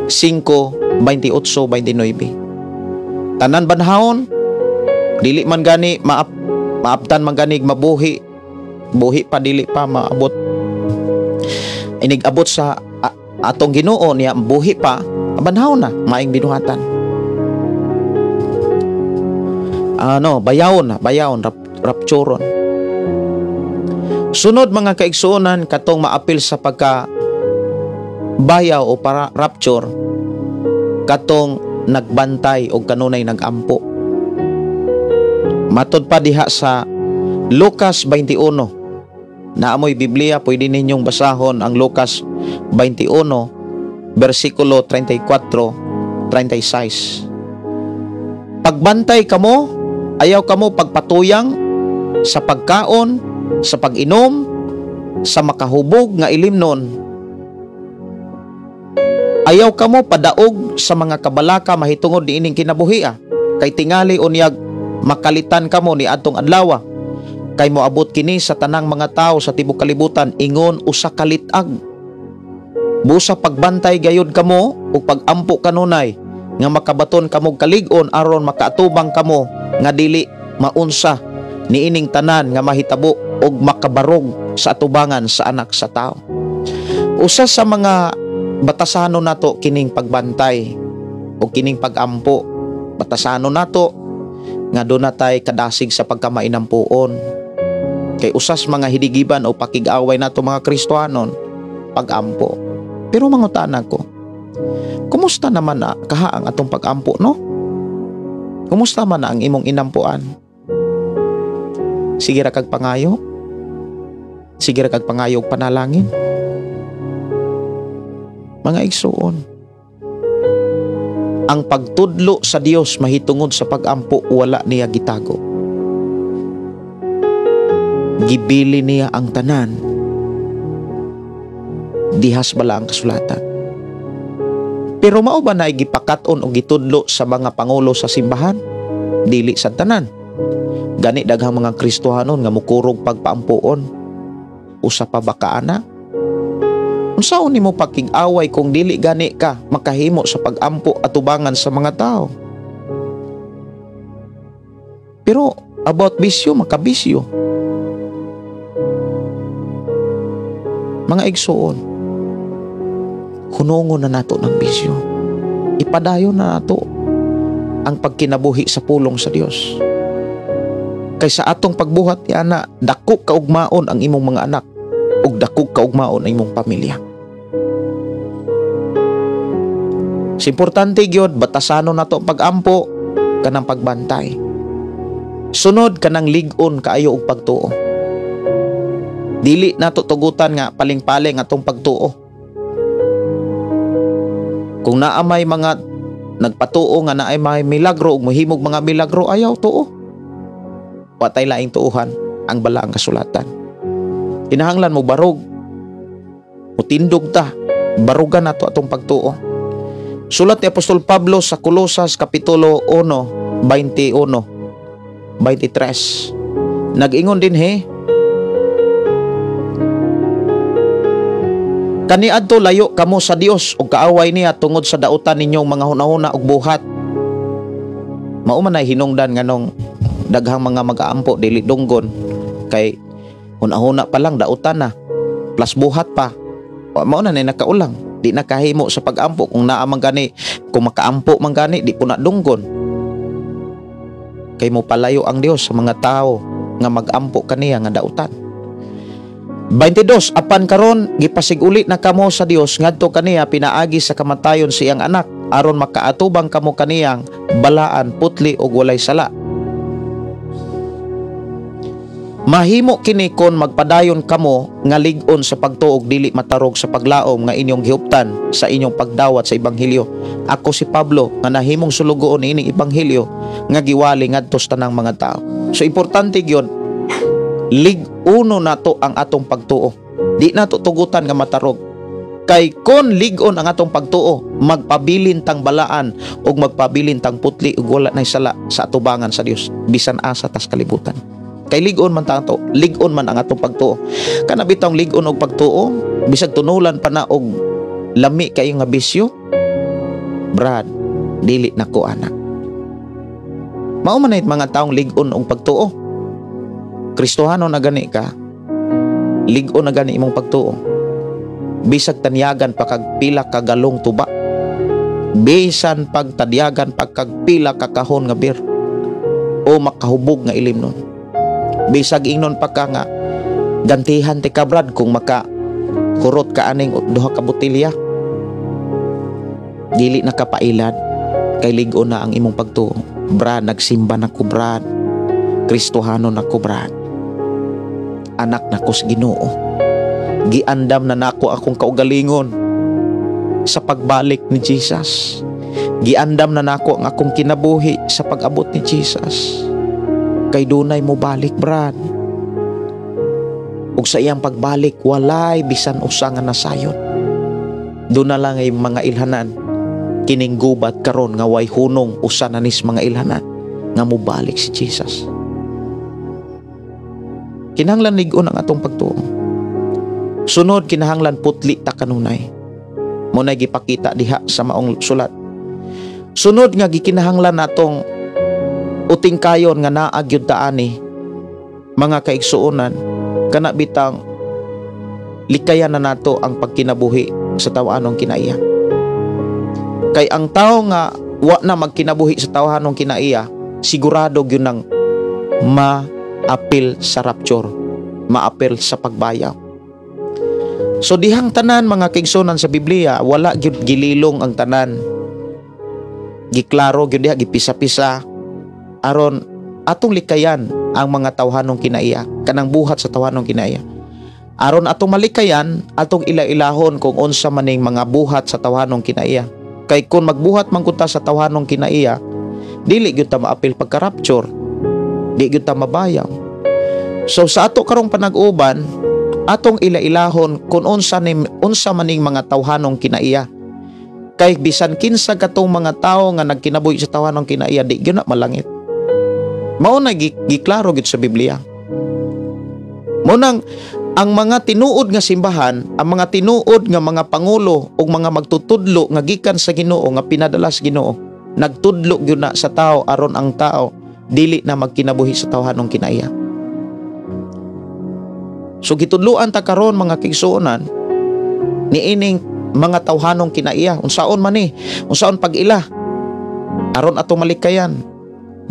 5:28-29. Tanan banhawon, dili man gani maaptan man gani mabuhi. Buhi pa dili pa maabot. Inig-abot sa atong Ginoo niya buhi pa, banhawon na maayong binuhatan. Bayawon rapturon. Sunod mga kaigsuonan, katong maapil sa pagka bayaw o para rapture, katong nagbantay o kanunay nagampo. Matod pa diha sa Lucas 21. Naamoy Biblia, pwede ninyong basahon ang Lucas 21, versikulo 34-36. Pagbantay kamo, ayaw kamo pagpatuyang sa pagkaon, sa pag-inom, sa makahubog nga ilimnon. Ayaw kamo padaog sa mga kabalaka mahitungod ni ining kinabuhia, kay tingali unyag makalitan kamo ni atong adlaw. Kay moabot kini sa tanang mga tao sa tibuok kalibutan ingon usa ka litag. Busa pagbantay gayud kamo ug pagampo kanunay nga makabaton kamo kalig-on aron makaatubang kamo nga dili maunsa niining tanan nga mahitabo ug makabarog sa atubangan sa anak sa tao. Usa sa mga batasano nato kining pagbantay o kining pagampo. Batasano nato nga doon natay kadasig sa pagkamainampuon. Kay usas mga hidigiban o pakig-away nato mga Kristohanon pagampo. Pero mangutana ko, kumusta naman na kaha ang atong pagampo, no? Kumusta man na ang imong inampuan? Sige ra kag pangayo? Sige ra kag pangayo og panalangin? Mga igsuon, ang pagtudlo sa Dios mahitungod sa pagampo wala niya gitago. Gibili niya ang tanan. Dihas bala ang kasulatan. Pero mao ba na gipakaton o gitudlo sa mga pangulo sa simbahan? Dili sa tanan. Gani daghang mga Kristohanon nga mukurog pagpaampuon. Usa pa ba kaana? Unsaon nimo pakig-away kung dili gani ka makahimo sa pagampo at tubangan sa mga tao? Pero about bisyo, makabisyo. Mga igsuon, hunungon na nato ng bisyo. Ipadayon na nato ang pagkinabuhi sa pulong sa Dios. Kaysa atong pagbuhat yana, dako kaugmaon ang imong mga anak ug dako kaugmaon ang imong pamilya. Sa importante gyud batasano nato ang pagampo kanang pagbantay. Sunod kanang lig-on kaayo og pagtuo. Dili nato tugutan nga paling-paling atong pagtuo. Kung naamay mga nagpatuo nga naay may milagro ug mohimog mga milagro, ayaw tuo. Patay laing tuuhan ang balaang kasulatan. Kinahanglan mo barog. Mutindog ta, barugan nato atong pagtuo. Sulat ni Apostol Pablo sa Colosas kapitulo 1, 21, 23. Nag-ingon din kaniadto layo kamo sa Dios ug kaaway niya tungod sa dautan ninyong mga hunahuna ug buhat. Mao man ay hinungdan nganong daghang mga mag-aampo dili dunggon kay hunahuna pa lang dautan na plus buhat pa. Mao na nakaulang, di nakahimo sa pagampo kung naa man gani, kung makaampo man gani di po na dunggon. Kay mo palayo ang Dios sa mga tao nga magampo kaniya nga dautan. 22. Apan karon gipasig-uli na kamo sa Dios ngadto kaniya pinaagi sa kamatayon sa iyang anak aron makaatubang kamo kaniyang balaan, putli ug walay sala. Mahimo kini kon magpadayon kamo nga lig-on sa pagtuog dili matarog sa paglaom nga inyong gihuptan sa inyong pagdawat sa ebanghelyo. Ako si Pablo nga nahimong sulugoon ining ebanghelyo nga giwali ngadto sa tanang mga tao. So importante gyud lig-uno nato ang atong pagtuo. Di nato tugutan nga matarog. Kay kon lig-on ang atong pagtuo, magpabilin tang balaan ug magpabilin tang putli ug wala nay sala sa atubangan sa Dios bisan asa tas kalibutan. Kay lig-on man tato, lig-on man ang atong pagtuo. Kana bitong lig-on og pagtuo, bisag tunulan pa na og lami kayo nga bisyo, brad, dili nako ana. Mao man ay mga taong lig-on og pagtuo. Kristohano na gani ka, lig-on na gani imong pagtuo. Bisag tanyagan pa kag pila ka galong tuba, bisan pagtadyagan pa kag pila ka kahon nga bir o makahubog nga ilim nun. Bisag ingnon pa ka nga gantihan ti ka brad kung maka hurot ka aning duha ka botilya. Dili na kapailad kay ligo na ang imong pagtuo. Brad, nagsimba na ko brad. Kristohano na ko brad. Anak na ko sa Ginoo. Giandam na nako akong kaugalingon sa pagbalik ni Jesus. Giandam na nako ang akong kinabuhi sa pag-abot ni Jesus. Kay dunay mo balik brad. Ug sa iyang pagbalik walay bisan usa nga nasayon. Doon na lang ay mga ilhanan kining gubat karon nga way hunong usa na nis mga ilhanan nga mobalik si Jesus. Kinahanglan lig-on ang atong pagtuo. Sunod, kinahanglan putli ta kanunay. Mo na gipakita diha sa maong sulat. Sunod nga gikinahanglan natong uting kayon nga naa gyud ta ani mga kaigsuonan kana bitang likayan na nato ang pagkinabuhi sa tawaanong kinaiya. Kay ang tao nga wa na magkinabuhi sa tawaanong kinaiya, sigurado gyud nang maapil sa rapture, maapil sa pagbayaw. So dihang tanan mga kaigsuonan sa Biblia, wala gyud gililong ang tanan. Giklaro gyud diha, gipisa-pisa aron atong likayan ang mga tawhanong kinaiya, kanang buhat sa tawhanong kinaiya. Aron atong malikayan, atong ila-ilahon kung unsa maning mga buhat sa tawhanong kinaiya. Kay kung magbuhat man kunta sa tawhanong kinaiya, dili gyud ta maapil pagka-rapture, di gyud ta mabayaw. So sa ato karong panag-uban, atong ila-ilahon kung unsa maning mga tawhanong kinaiya. Kay bisan kinsa katong mga tao nga nagkinabuhi sa tawhanong kinaiya, di gyud na malangit. Mao na giklaro gyud sa Biblia. Mao nang ang mga tinuod nga simbahan, ang mga tinuod nga mga pangulo ug mga magtutudlo nga gikan sa Ginoo nga pinadala sa Ginoo, nagtudlo gyud na sa tao aron ang tao dili na magkinabuhi sa tawhanong kinaiya. So gitudloan ta karon mga kaigsuonan niining mga tawhanong kinaiya, unsaon man ni, unsaon pag-ila aron ato malikayan.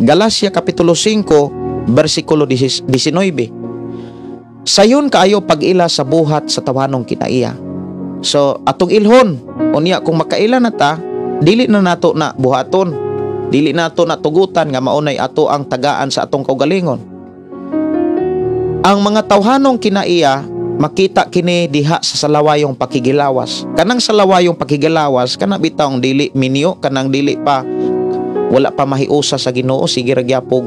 Galacia kapitulo 5 bersikulo 19. Sayon kaayo pag-ila sa buhat sa tawhanong kinaiya. So atong ilhon unya kung makaila na ta, dili na nato na buhaton, dili nato na tugutan nga maunay ato ang tagaan sa atong kaugalingon. Ang mga tawhanong kinaiya makita kini diha sa salawayong pakigilawas. Kanang salawayong pakigilawas kana bitawng dili minyo, kanang dili pa wala pa mahiusa sa Ginoo, sige ra gyapon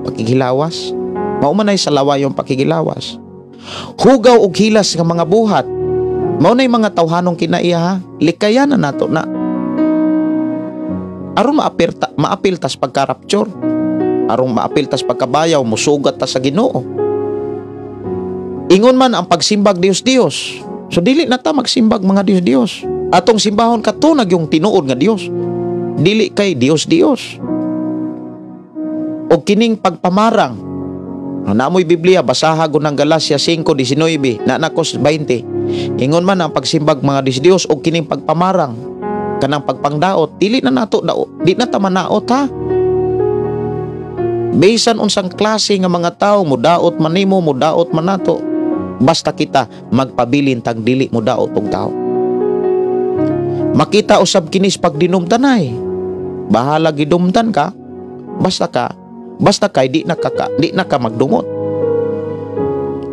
pakigilawas. Mao man ay salawayong pakigilawas. Hugaw ug hilas nga mga buhat, mao nay mga tawhanong kinaiya ha. Likayan na nato na aron maapil tas pagka-rapture, aron maapil tas pagkabayaw, musugat ta sa Ginoo. Ingon man ang pagsimbag Dios-Dios. So dili na ta magsimbag mga Dios-Dios. Atong simbahon katunag yung tinuod nga Dios. Dili kay Dios-Dios. O kining pagpamarang. Naamoy Biblia, basaha ko ng Galacia 5:19 na nakos 20. Ingon man ang pagsimbag mga Dios-Dios o kining pagpamarang, kanang pagpangdaot, dili na nato di na ta manaot ha. Bisan unsang klase nga mga tao mudaot man nimo, mudaot man nato, basta kita magpabilin tag dili mudaot og tao. Makita usab kinis pag dinumtanay. Bahala gidumtan ka, basta kay di na ka magdumot.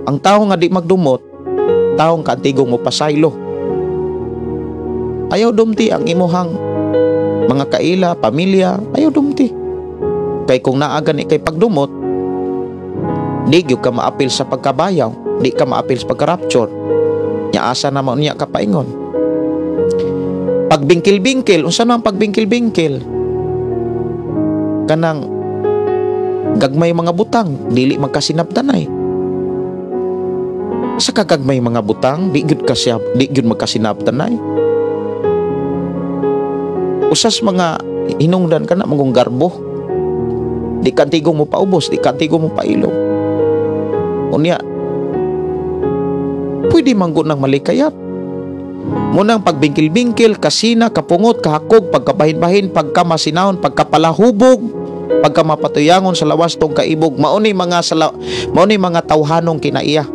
Ang tao nga di magdumot, taong kantigong mo pasaylo. Ayaw dumti ang imuhang mga kaila, pamilya, ayaw dumti. Kay kung naagan kay pagdumot, di gyud ka maapil sa pagkabayaw, di ka maapil sa pagka-rapture. Nya asa naman niya ka paingon. Pagbingkil-bingkil, unsa man pagbingkil-bingkil? Kanang gagmay mga butang, dili magkasinabtanay. Sa kagagmay mga butang, di gyud magkasinabtanay. Usas mga hinungdan kana mangong garbo. Di kantigong mo paubos, di kantigong mo pailog. Unya, pwede manggo nang malikayat. Munang pagbingkil-bingkil, kasina, kapungot, kahakog, pagkabahin-bahin, pagkamasinahon, pagkapalahubog, pagka mapatuyangon sa lawas tong kaibog, mao ni mga tawhanong kinaiya.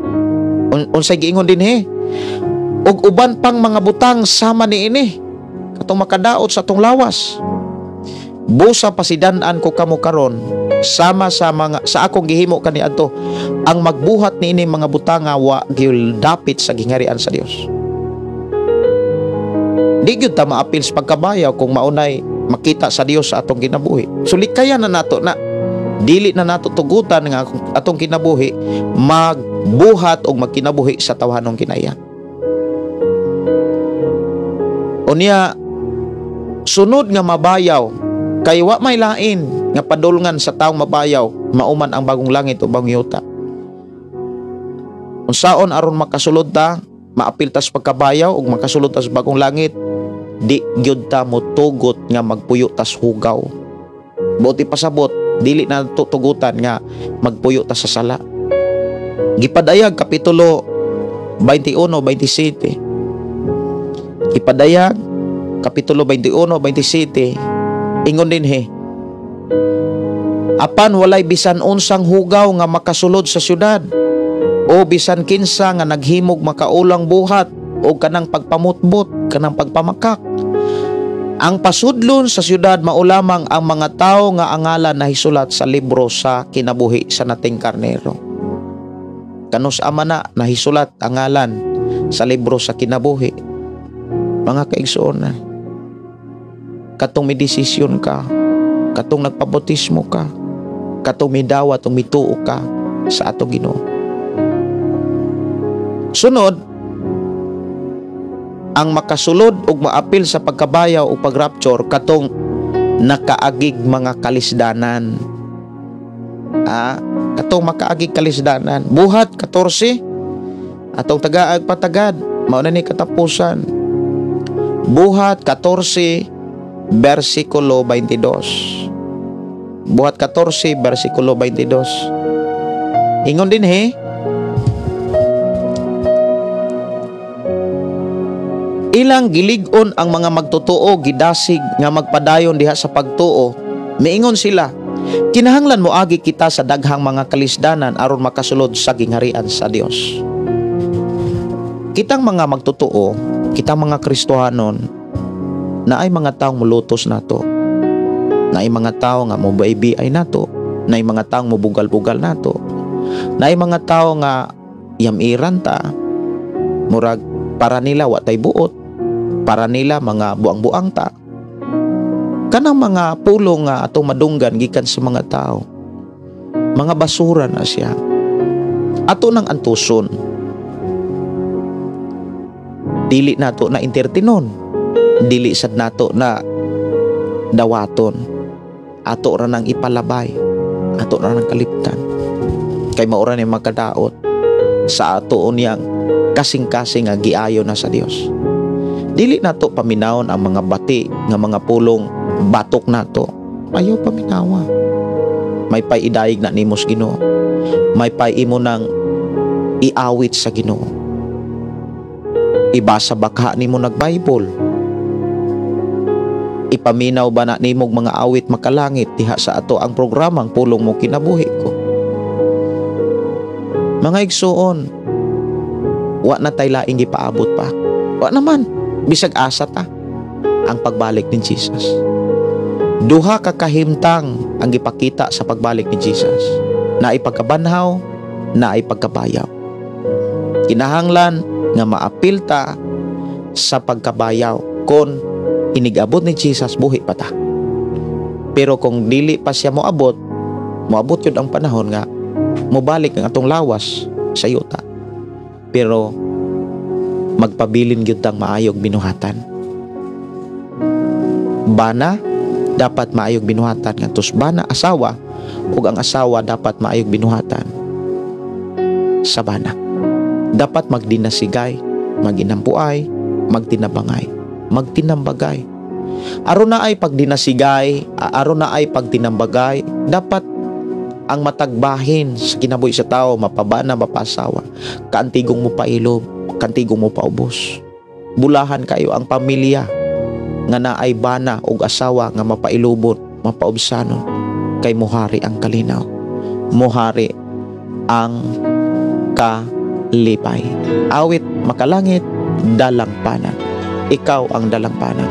Unsay giingon din he, ug uban pang mga butang sama niini katong makadaot sa atong lawas. Busa pasidan-an ko kamo karon sama sa akong gihimo kaniadto, ang magbuhat niini mga butanga wa gyud-dapit sa gingharian sa Dios. Di gyud ta maapil sa pagkabayaw kung maunay makita sa Dios sa atong kinabuhi. So likayan na nato na dili na nato tugutan nga atong kinabuhi magbuhat o magkinabuhi sa tawhanong kinaiya. Unya sunod nga mabayaw kay wa may lain nga padulngan sa taong mabayaw mauman ang bagong langit o bagong yuta. Unsaon aron makasulod ta, maapil ta sa pagkabayaw ug makasulod ta sa bagong langit, di gyud ta motugot nga magpuyo ta sa hugaw. Buti pasabot dili na tutugutan nga magpuyo ta sa sala. Gipadayag kapitulo 21-27. Gipadayag kapitulo 21-27. Ingon din he, apan walay bisan unsang hugaw nga makasulod sa syudad, o bisan kinsa nga naghimog makaulang buhat o kanang pagpamutbot, kanang pagpamakak. Ang pasudlon sa syudad maulamang ang mga tao nga angalan na hisulat sa libro sa kinabuhi sa nating karnero. Kanus ama na nahisulat ang ngalan sa libro sa kinabuhi. Mga kaigsoon na, katong may desisyon ka, katong nagpabotismo ka, katong may dawat o mituo ka sa atong Ginoo. Sunod, ang makasulod ug maapil sa pagkabayaw o pagrapture katong nakaagig mga kalisdanan. Katong makaagig kalisdanan. Buhat 14 atong tagaag patagad mao na ni katapusan. Buhat 14 versikulo 22. Buhat 14 versikulo 22. Ingon din he, ilang gilig-on ang mga magtotoo gidasig nga magpadayon diha sa pagtuo. Miingon sila, kinahanglan mo agi kita sa daghang mga kalisdanan aron makasulod sa gingharian sa Dios. Kitang mga magtotoo, kitang mga Kristohanon, na ay mga taong mulutos nato, na ay mga tao nga mobaybiay nato, na ay mga taong mubugal-bugal nato, na ay mga tao nga yamiran ta, murag para nila watay buot, para nila mga buang-buang ta. Kanang mga pulong nga atong madunggan gikan sa mga tao, mga basura na siya. Ato nang antuson, dili nato na entertainon, dili sad nato na dawaton, ato ra nang ipalabay, ato ra nang kaliptan, kay mao ra ni magkadaot sa ato unyang kasing-kasing nga giayo na sa Dios. Dili nato paminawon ang mga bati nga mga pulong batok nato, ayaw paminawa. May paidaig na nimos Ginoo, may paimo nang iawit sa Ginoo, ibasa bakha nimo nag-Bible, ipaminaw ba na nimog mga awit makalangit diha sa ato ang programang pulong mo kinabuhi ko. Mga igsuon, wa na tay laing gipaabot pa, wa naman, bisag asa ta ang pagbalik ni Jesus. Duha ka kahimtang ang gipakita sa pagbalik ni Jesus, na ipagkabanhaw, na ipagkabayaw. Kinahanglan nga maapil ta sa pagkabayaw kon inigabot ni Jesus buhi pa ta. Pero kung dili pa siya moabot yun ang panahon nga mobalik ang atong lawas sa yuta. Pero magpabilin gyud tang maayog binuhatan. Bana dapat maayog binuhatan ngadtos bana asawa, ug ang asawa dapat maayog binuhatan sa bana. Dapat magdinasigay, maginampuay, magtinabangay, magtinambagay. Aron na ay pagdinasigay, aron na ay pagtinambagay, dapat ang matagbahin sa kinabuhi sa tao, mapabana, mapasawa, kaantigong mo pailob, kaantigong mo paubos. Bulahan kayo ang pamilya nga naay bana og asawa nga mapailubot, mapaubsanon. kay muhari ang kalinaw, muhari ang kalipay. Awit makalangit, dalangpanan. Ikaw ang dalangpanan.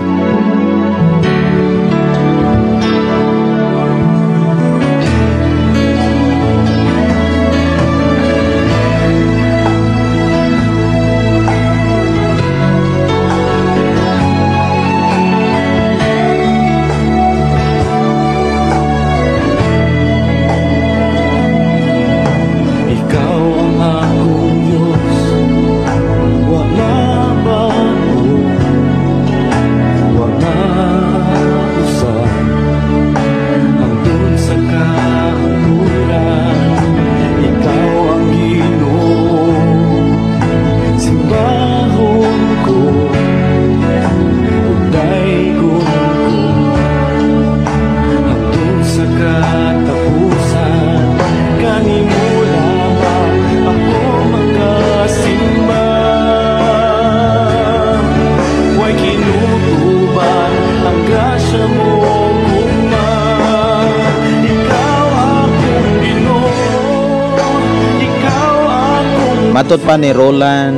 Matod pa ni Roland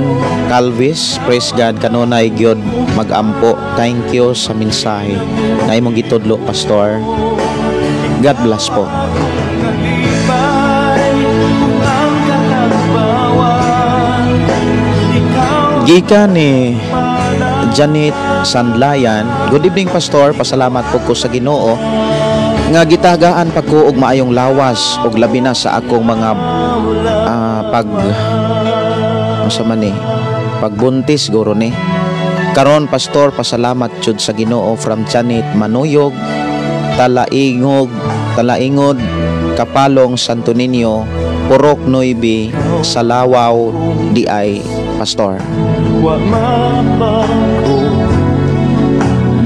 Calvis, praise God, kanunay gyud magampo. Thank you sa mensahe na imong gitudlo, Pastor. God bless po. Gika ni Janet Sandlayan, good evening, Pastor. Pasalamat po ko sa Ginoo nga gitagaan pa ko og maayong lawas og labi na sa akong mga pagbuntis guro ni. Karon, Pastor, pasalamat jud sa Ginoo from Janet Manuyog, Talaingod, Kapalong, Santo Niño, Purok Nuibi, Salawaw, DI, Pastor.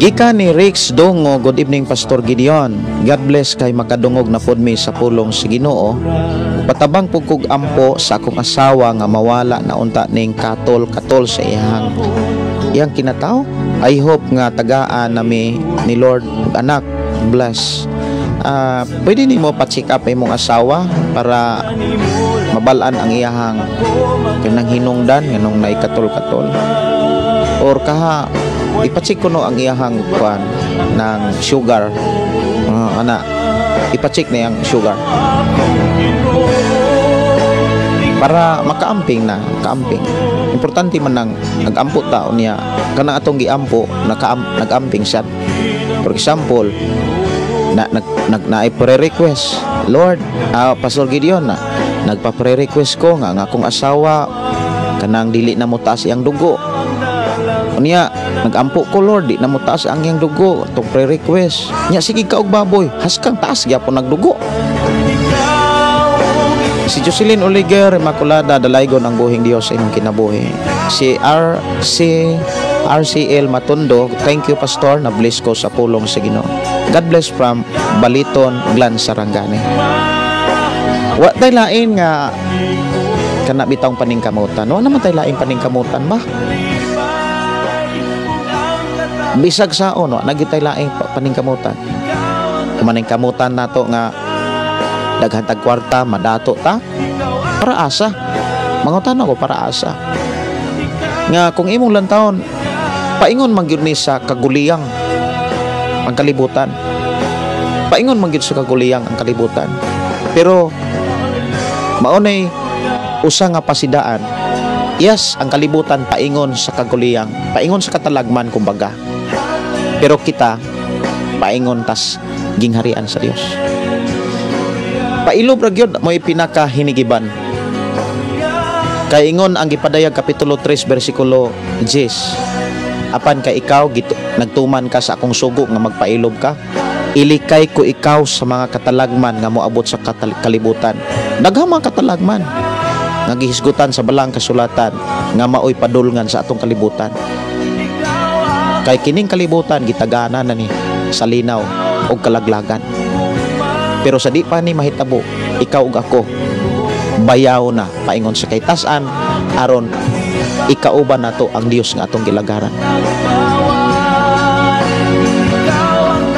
Gika ni Rix Dongo, good evening, Pastor Gideon. God bless kay makadungog na pod mi sa pulong si Ginoo. Patabang pug kog ampo sa akong asawa nga mawala na unta ning katol sa iyang kinataw. I hope nga tagaan nami ni Lord anak. Bless. Pwede nimo pa-check up imong asawa para mabalaan ang iyahang kanang hinungdan nganong naikatol-katol. Or kaha ipacheck ko no ang iyahang kuan ng sugar. Ipacheck na yung sugar para makaamping na kaamping. Importante man nang nag-ampo taon niya kana atong giampo nag-amping siya. For example, nagpa-request, Lord, Pastor Gideon, nagpa-request ko nga akong asawa kanang dili na mo taas iyang dugo. Unya nag-ampo ko, Lord, di na mo taas ang iyang dugo. Itong pre-request nya, sige ka og baboy, haskang taas gyapon nagdugo. Si Jocelyn Oliger Immaculada, dalaygon ang buhing Dios sa imong kinabuhi. Si RCL Matondo, thank you, Pastor, na bless ko sa pulong sa Ginoo. God bless from Baliton, Glan, Sarangani. Wa tay lain nga kana bitawng paningkamutan. Wa naman tay lain paningkamutan ba? Bisag saon, nagitay laing paningkamutan. Kumaningkamutan nato nga daghan tag kwarta, madato ta para asa. Mangutan ako para asa. Nga kung imong lantawon, paingon man gyud ni sa kaguliyang ang kalibutan. Paingon man gyud sa kaguliyang ang kalibutan. Pero maunay usa nga pasidaan. Yes, ang kalibutan paingon sa kaguliyang, paingon sa katalagman kumbaga. Pero kita paingon tas gingharian sa Dios. Pailob ra gyud mo'y pinakahinigiban. Kay ingon ang gipadayag kapitulo 3 bersikulo 10. Apan kay ikaw nagtuman ka sa akong sugo nga magpailob ka, ilikay ko ikaw sa mga katalagman nga moabot sa kalibutan. Daghang mga katalagman nga gihisgutan sa balang kasulatan nga maoy padulngan sa atong kalibutan. Kay kining kalibutan gitagana na ni sa linaw o kalaglagan. Pero sa di pa ni mahitabo, ikaw ug ako bayaw na paingon sa kaytasan aron ikauban nato ang Dios nga atong gilagaran.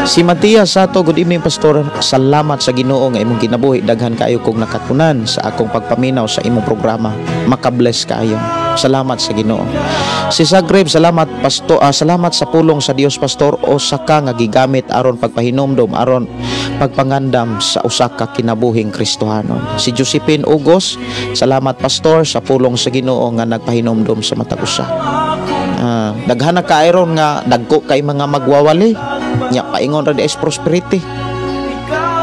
Si Matias Sato, good evening pastor. Salamat sa Ginoo nga imong kinabuhi. Daghan kaayo kog nakatunan sa akong pagpaminaw sa imong programa. Makabless kaayo. Salamat sa Ginoo. Si Zagreb, salamat pastor. Salamat sa pulong sa Dios pastor o saka nga gigamit aron pagpahinomdom aron pagpangandam sa usa ka kinabuhing Kristohanon. Si Josephine Ugos, salamat pastor sa pulong sa Ginoo nga nagpahinomdom sa matag usa. Daghan na kaayon nga dagko kay mga magwawali. Nya paingon ra di is prosperity.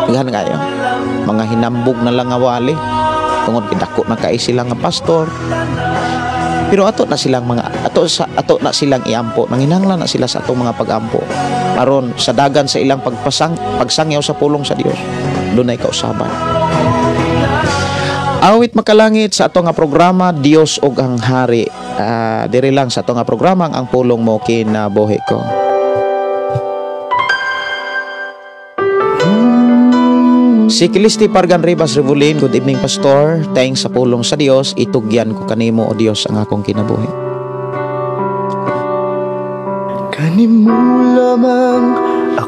Daghan kayo. Mga hinambog na lang nga wali. Tungod kay dako na kay sila nga pastor. Pero ato na silang ato na silang iampo. Nanginahanglan na sila sa atong mga pagampo. Aron sa dagan sa ilang pagsangyaw sa pulong sa Dios. Dunay kausaban. Awit makalangit sa ato nga programa Dios ug ang Hari. Diri lang sa ato nga programa ang pulong mo kinabuhi ko. Si Kilisti Pargan Rivas Revulin, good evening pastor. Thanks sa pulong sa Dios, itugyan ko kanimo o Dios ang akong kinabuhi.
Kanimo lamang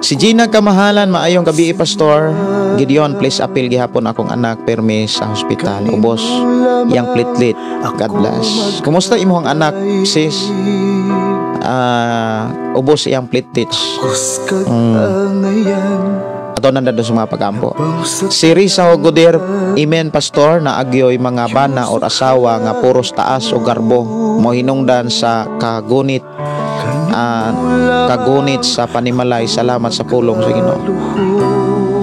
Si Gina Kamahalan, maayong gabi pastor. Gideon, please appeal gihapon akong anak permi sa hospital. Ubos yang plitlit. God bless. Kumusta imong anak sis? Ubos yang plitits. Ato nanda doon sa mga pagampo. Si Risa Hogoder, amen pastor, na agyoy mga bana o asawa nga puros taas o garbo mo hinungdan sa kagunit sa panimalay. Salamat sa pulong sa Ginoo.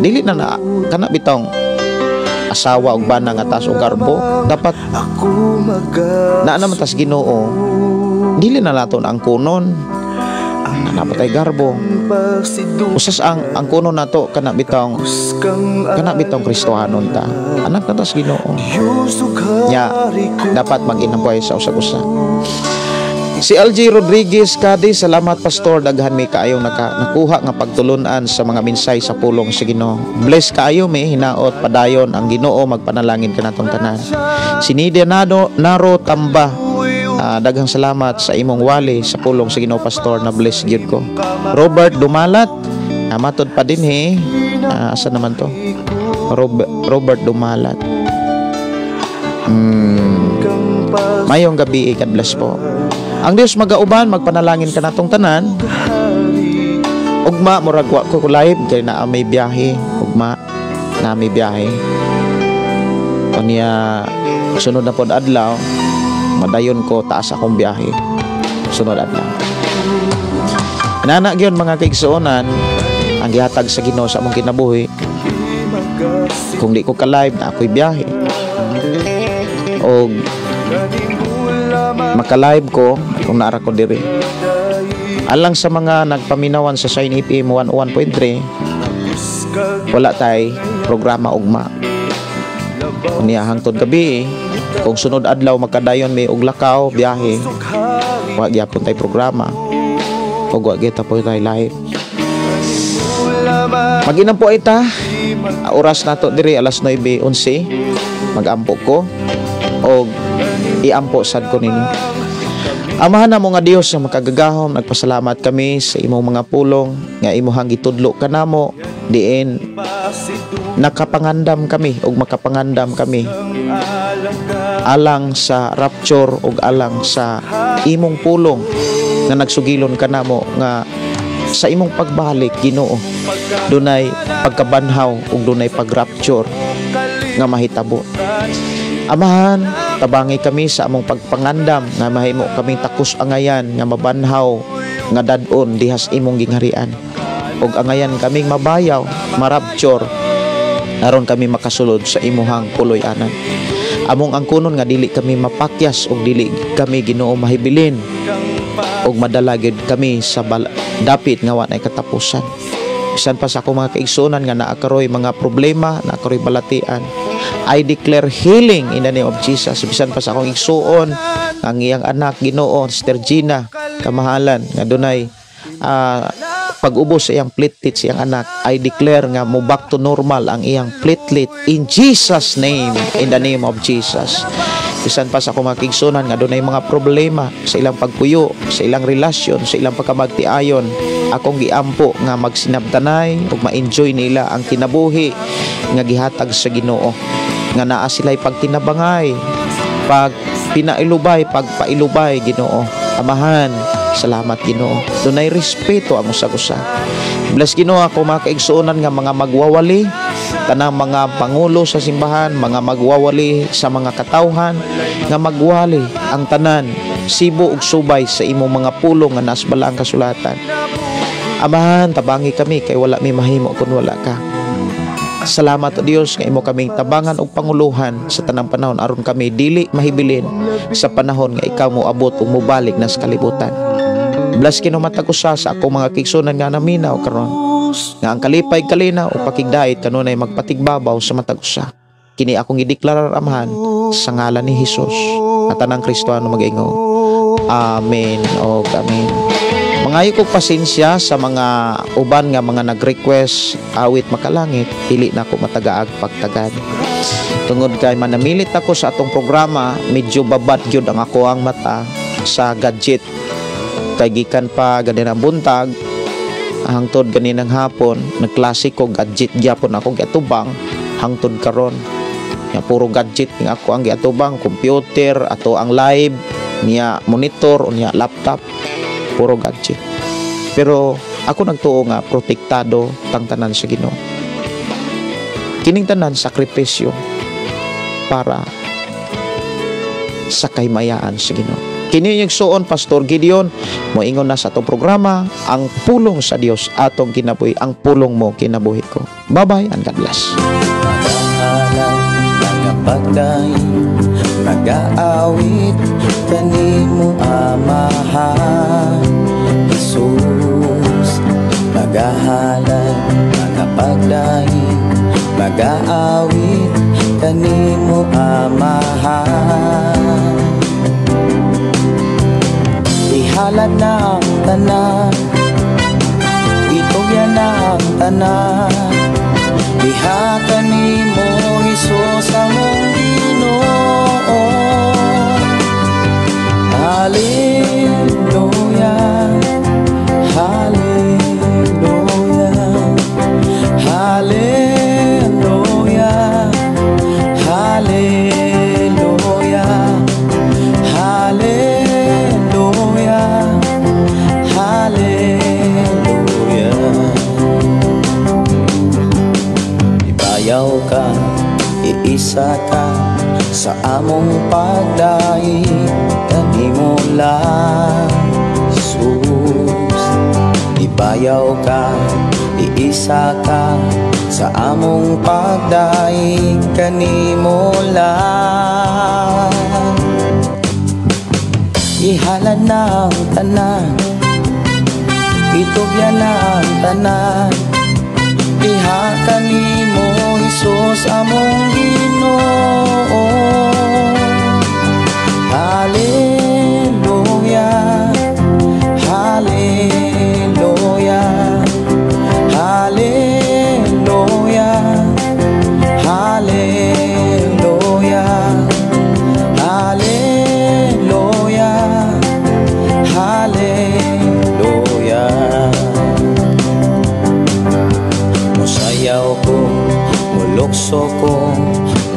Dili na kana bitong asawa og bana nga taas o garbo dapat na naman tas Ginoo. Dili na naton ang kunon napatay garbo. Usas ang kuno nato kana bitong Kristohanon ta. Anak na tas Ginoo. Nya dapat mag-inampuay sa usag-usa. Si LG Rodriguez Kadi, salamat pastor, daghan mi kaayong nakuha nga pagtulunan sa mga minsay sa pulong sa Ginoo. Bless kaayo mi hinaot padayon ang Ginoo magpanalangin kanatong tanan. Si Nidia Naro Tamba, daghang salamat sa imong wali sa pulong sa Ginoo pastor, na bless gyud ko. Robert Dumalat, matod pa din asa naman to? Robert Dumalat. Mayong gabi, God bless po. Ang Dios magauban, magpanalangin ka natong tanan. Ugma murag wa ko live kay naa may biyahe. Ugma na may biyahe. Kanya sunod na pod adlaw, madayon ko taas akong biyahe. Sunod adlaw. Nana gyud mga kaigsuonan, ang gihatag sa Ginoo sa among kinabuhi. Kung di ko ka live, na ako'y biyahe. O maka-live ko kung naara ko diri. Alang sa mga nagpaminawan sa Shine FM 101.3, wala tay programa ugma. Unya hangtod gabi kung sunod adlaw makadayon may og lakaw biyahe, wa gyapon tay programa. Ug wa gyud po tay live. Mag-inam po ita. Oras nato diri alas 9:11. Mag-ampo ko og iampo sad ko nini. Amahan na mo nga Dios nga makagagahom, nagpasalamat kami sa imong mga pulong nga imuhang gitudlo kanamo diin nakapangandam kami ug makapangandam kami alang sa rapture ug alang sa imong pulong nga nagsugilon kanamo nga sa imong pagbalik Ginoo dunay pagkabanhaw ug dunay pagrapture nga mahitabo. Amahan, tabangi kami sa among pagpangandam nga mahimo kaming takos angayan nga mabanhaw nga dadon dihas imong gingharian. Og angayan kaming mabayaw, marapture aron kami makasulod sa imuhang puloy-anan. Among angkunon nga dili kami mapakyas og dili kami Ginoo mahibilin og madalagid kami sa dapit nga wa nay katapusan. Bisan pa sa akong mga kaigsunan nga naa karoy mga problema, naa karoy balatian, I declare healing in the name of Jesus. Bisan pa sa akong igsuon ang iyang anak Ginoo Sister Gina Kamahalan nga dunay pag-ubos sa iyang platelet sa iyang anak, I declare nga mo back to normal ang iyang platelet in Jesus name, in the name of Jesus. Bisan pa sa akong mga kaigsunan nga dunay mga problema sa ilang pagpuyo, sa ilang relasyon, sa ilang pagkamagtiayon, akong giampo nga magsinabtanay ug ma-enjoy nila ang kinabuhi nga gihatag sa Ginoo, nga naa sila'y pagtinabangay, pag pinailubay, pagpailubay Ginoo. Amahan, salamat Ginoo. Dunay respeto amo sa usa. Bless Ginoo ako mga kaigsuonan nga mga magwawali, tanang mga pangulo sa simbahan, mga magwawali sa mga katawhan, nga magwali ang tanan, sibo ug subay sa imong mga pulong nga nasbala ang kasulatan. Amahan, tabangi kami kay wala mi mahimo kun wala ka. Salamat o Dios nga imo kaming tabangan og panguluhan sa tanang panahon aron kami dili mahibilin sa panahon nga ikaw mo abot ug mobalik na sa kalibutan. Bless Ginoo matag usa sa akong mga kigsunan nga naminaw karon, nga ang kalipay kalinaw o pakigdait kanunay magpatigbabaw sa matag usa. Kini akong gideklarar amahan sa ngalan ni Hesus at tanang Kristiyano mag-ingon. Amen o amen. Mangayo kog pasensya sa mga uban nga mga nag-request awit makalangit, dili na ko matagaag pagtagad. Tungod kay manamilit ako sa atong programa, medyo babat gyud ang ako ang mata sa gadget. Kay gikan pa ganinang buntag hangtod ganinang hapon, nagklase ko gadget gyapon ako giatubang hangtod karon. Nga puro gadget nga ako ang giatubang, computer ato ang live niya monitor o niya laptop, puro gadget. Pero ako nagtuo nga protektado tang tanan sa Ginoo. Kining tanan sakripisyo para sa kaymayaan sa Ginoo. Kini yung suon Pastor Gideon moingon na sa atong programa, ang pulong sa Dios atong kinabuhi, ang pulong mo kinabuhi ko. Bye-bye and God bless.
Pagday mag-aawit kanimo amahan Jesus, magahalay magapagday mag-aawit kanimo amahan. Ihalad na ang tanan, itugyan na ang tanan, diha kanimo Hesus among Ginoo. Hallelujah, hallelujah, hallelujah, hallelujah, hallelujah, hallelujah. Ibayaw ka, iisa ka sa among pagdahi, kanimo lang Jesus. Ibayaw ka, iisa ka sa among pagdahi, kanimo lang. Ihalad na ang tanan, itugyan na ang tanan, diha kanimo Hesus among Ginoo. Hallelujah, hallelujah, hallelujah, hallelujah, hallelujah, hallelujah. Musayaw ko, mulukso ko,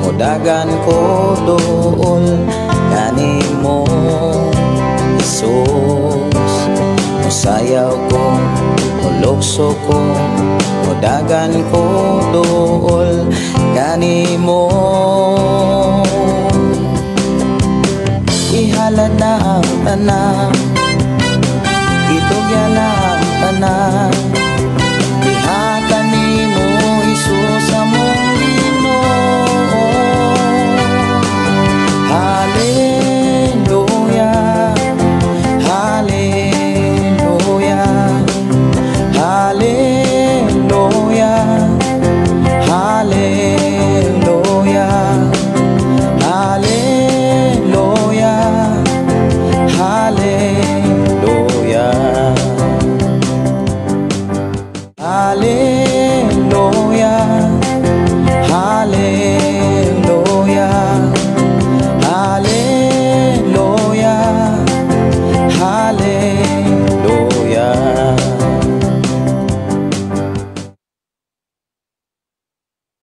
mudagan ko dool kanimo Jesus. Musayaw ko, mulukso ko, mudagan ko dool kanimo. Ihalad na ang tanan, itugyan na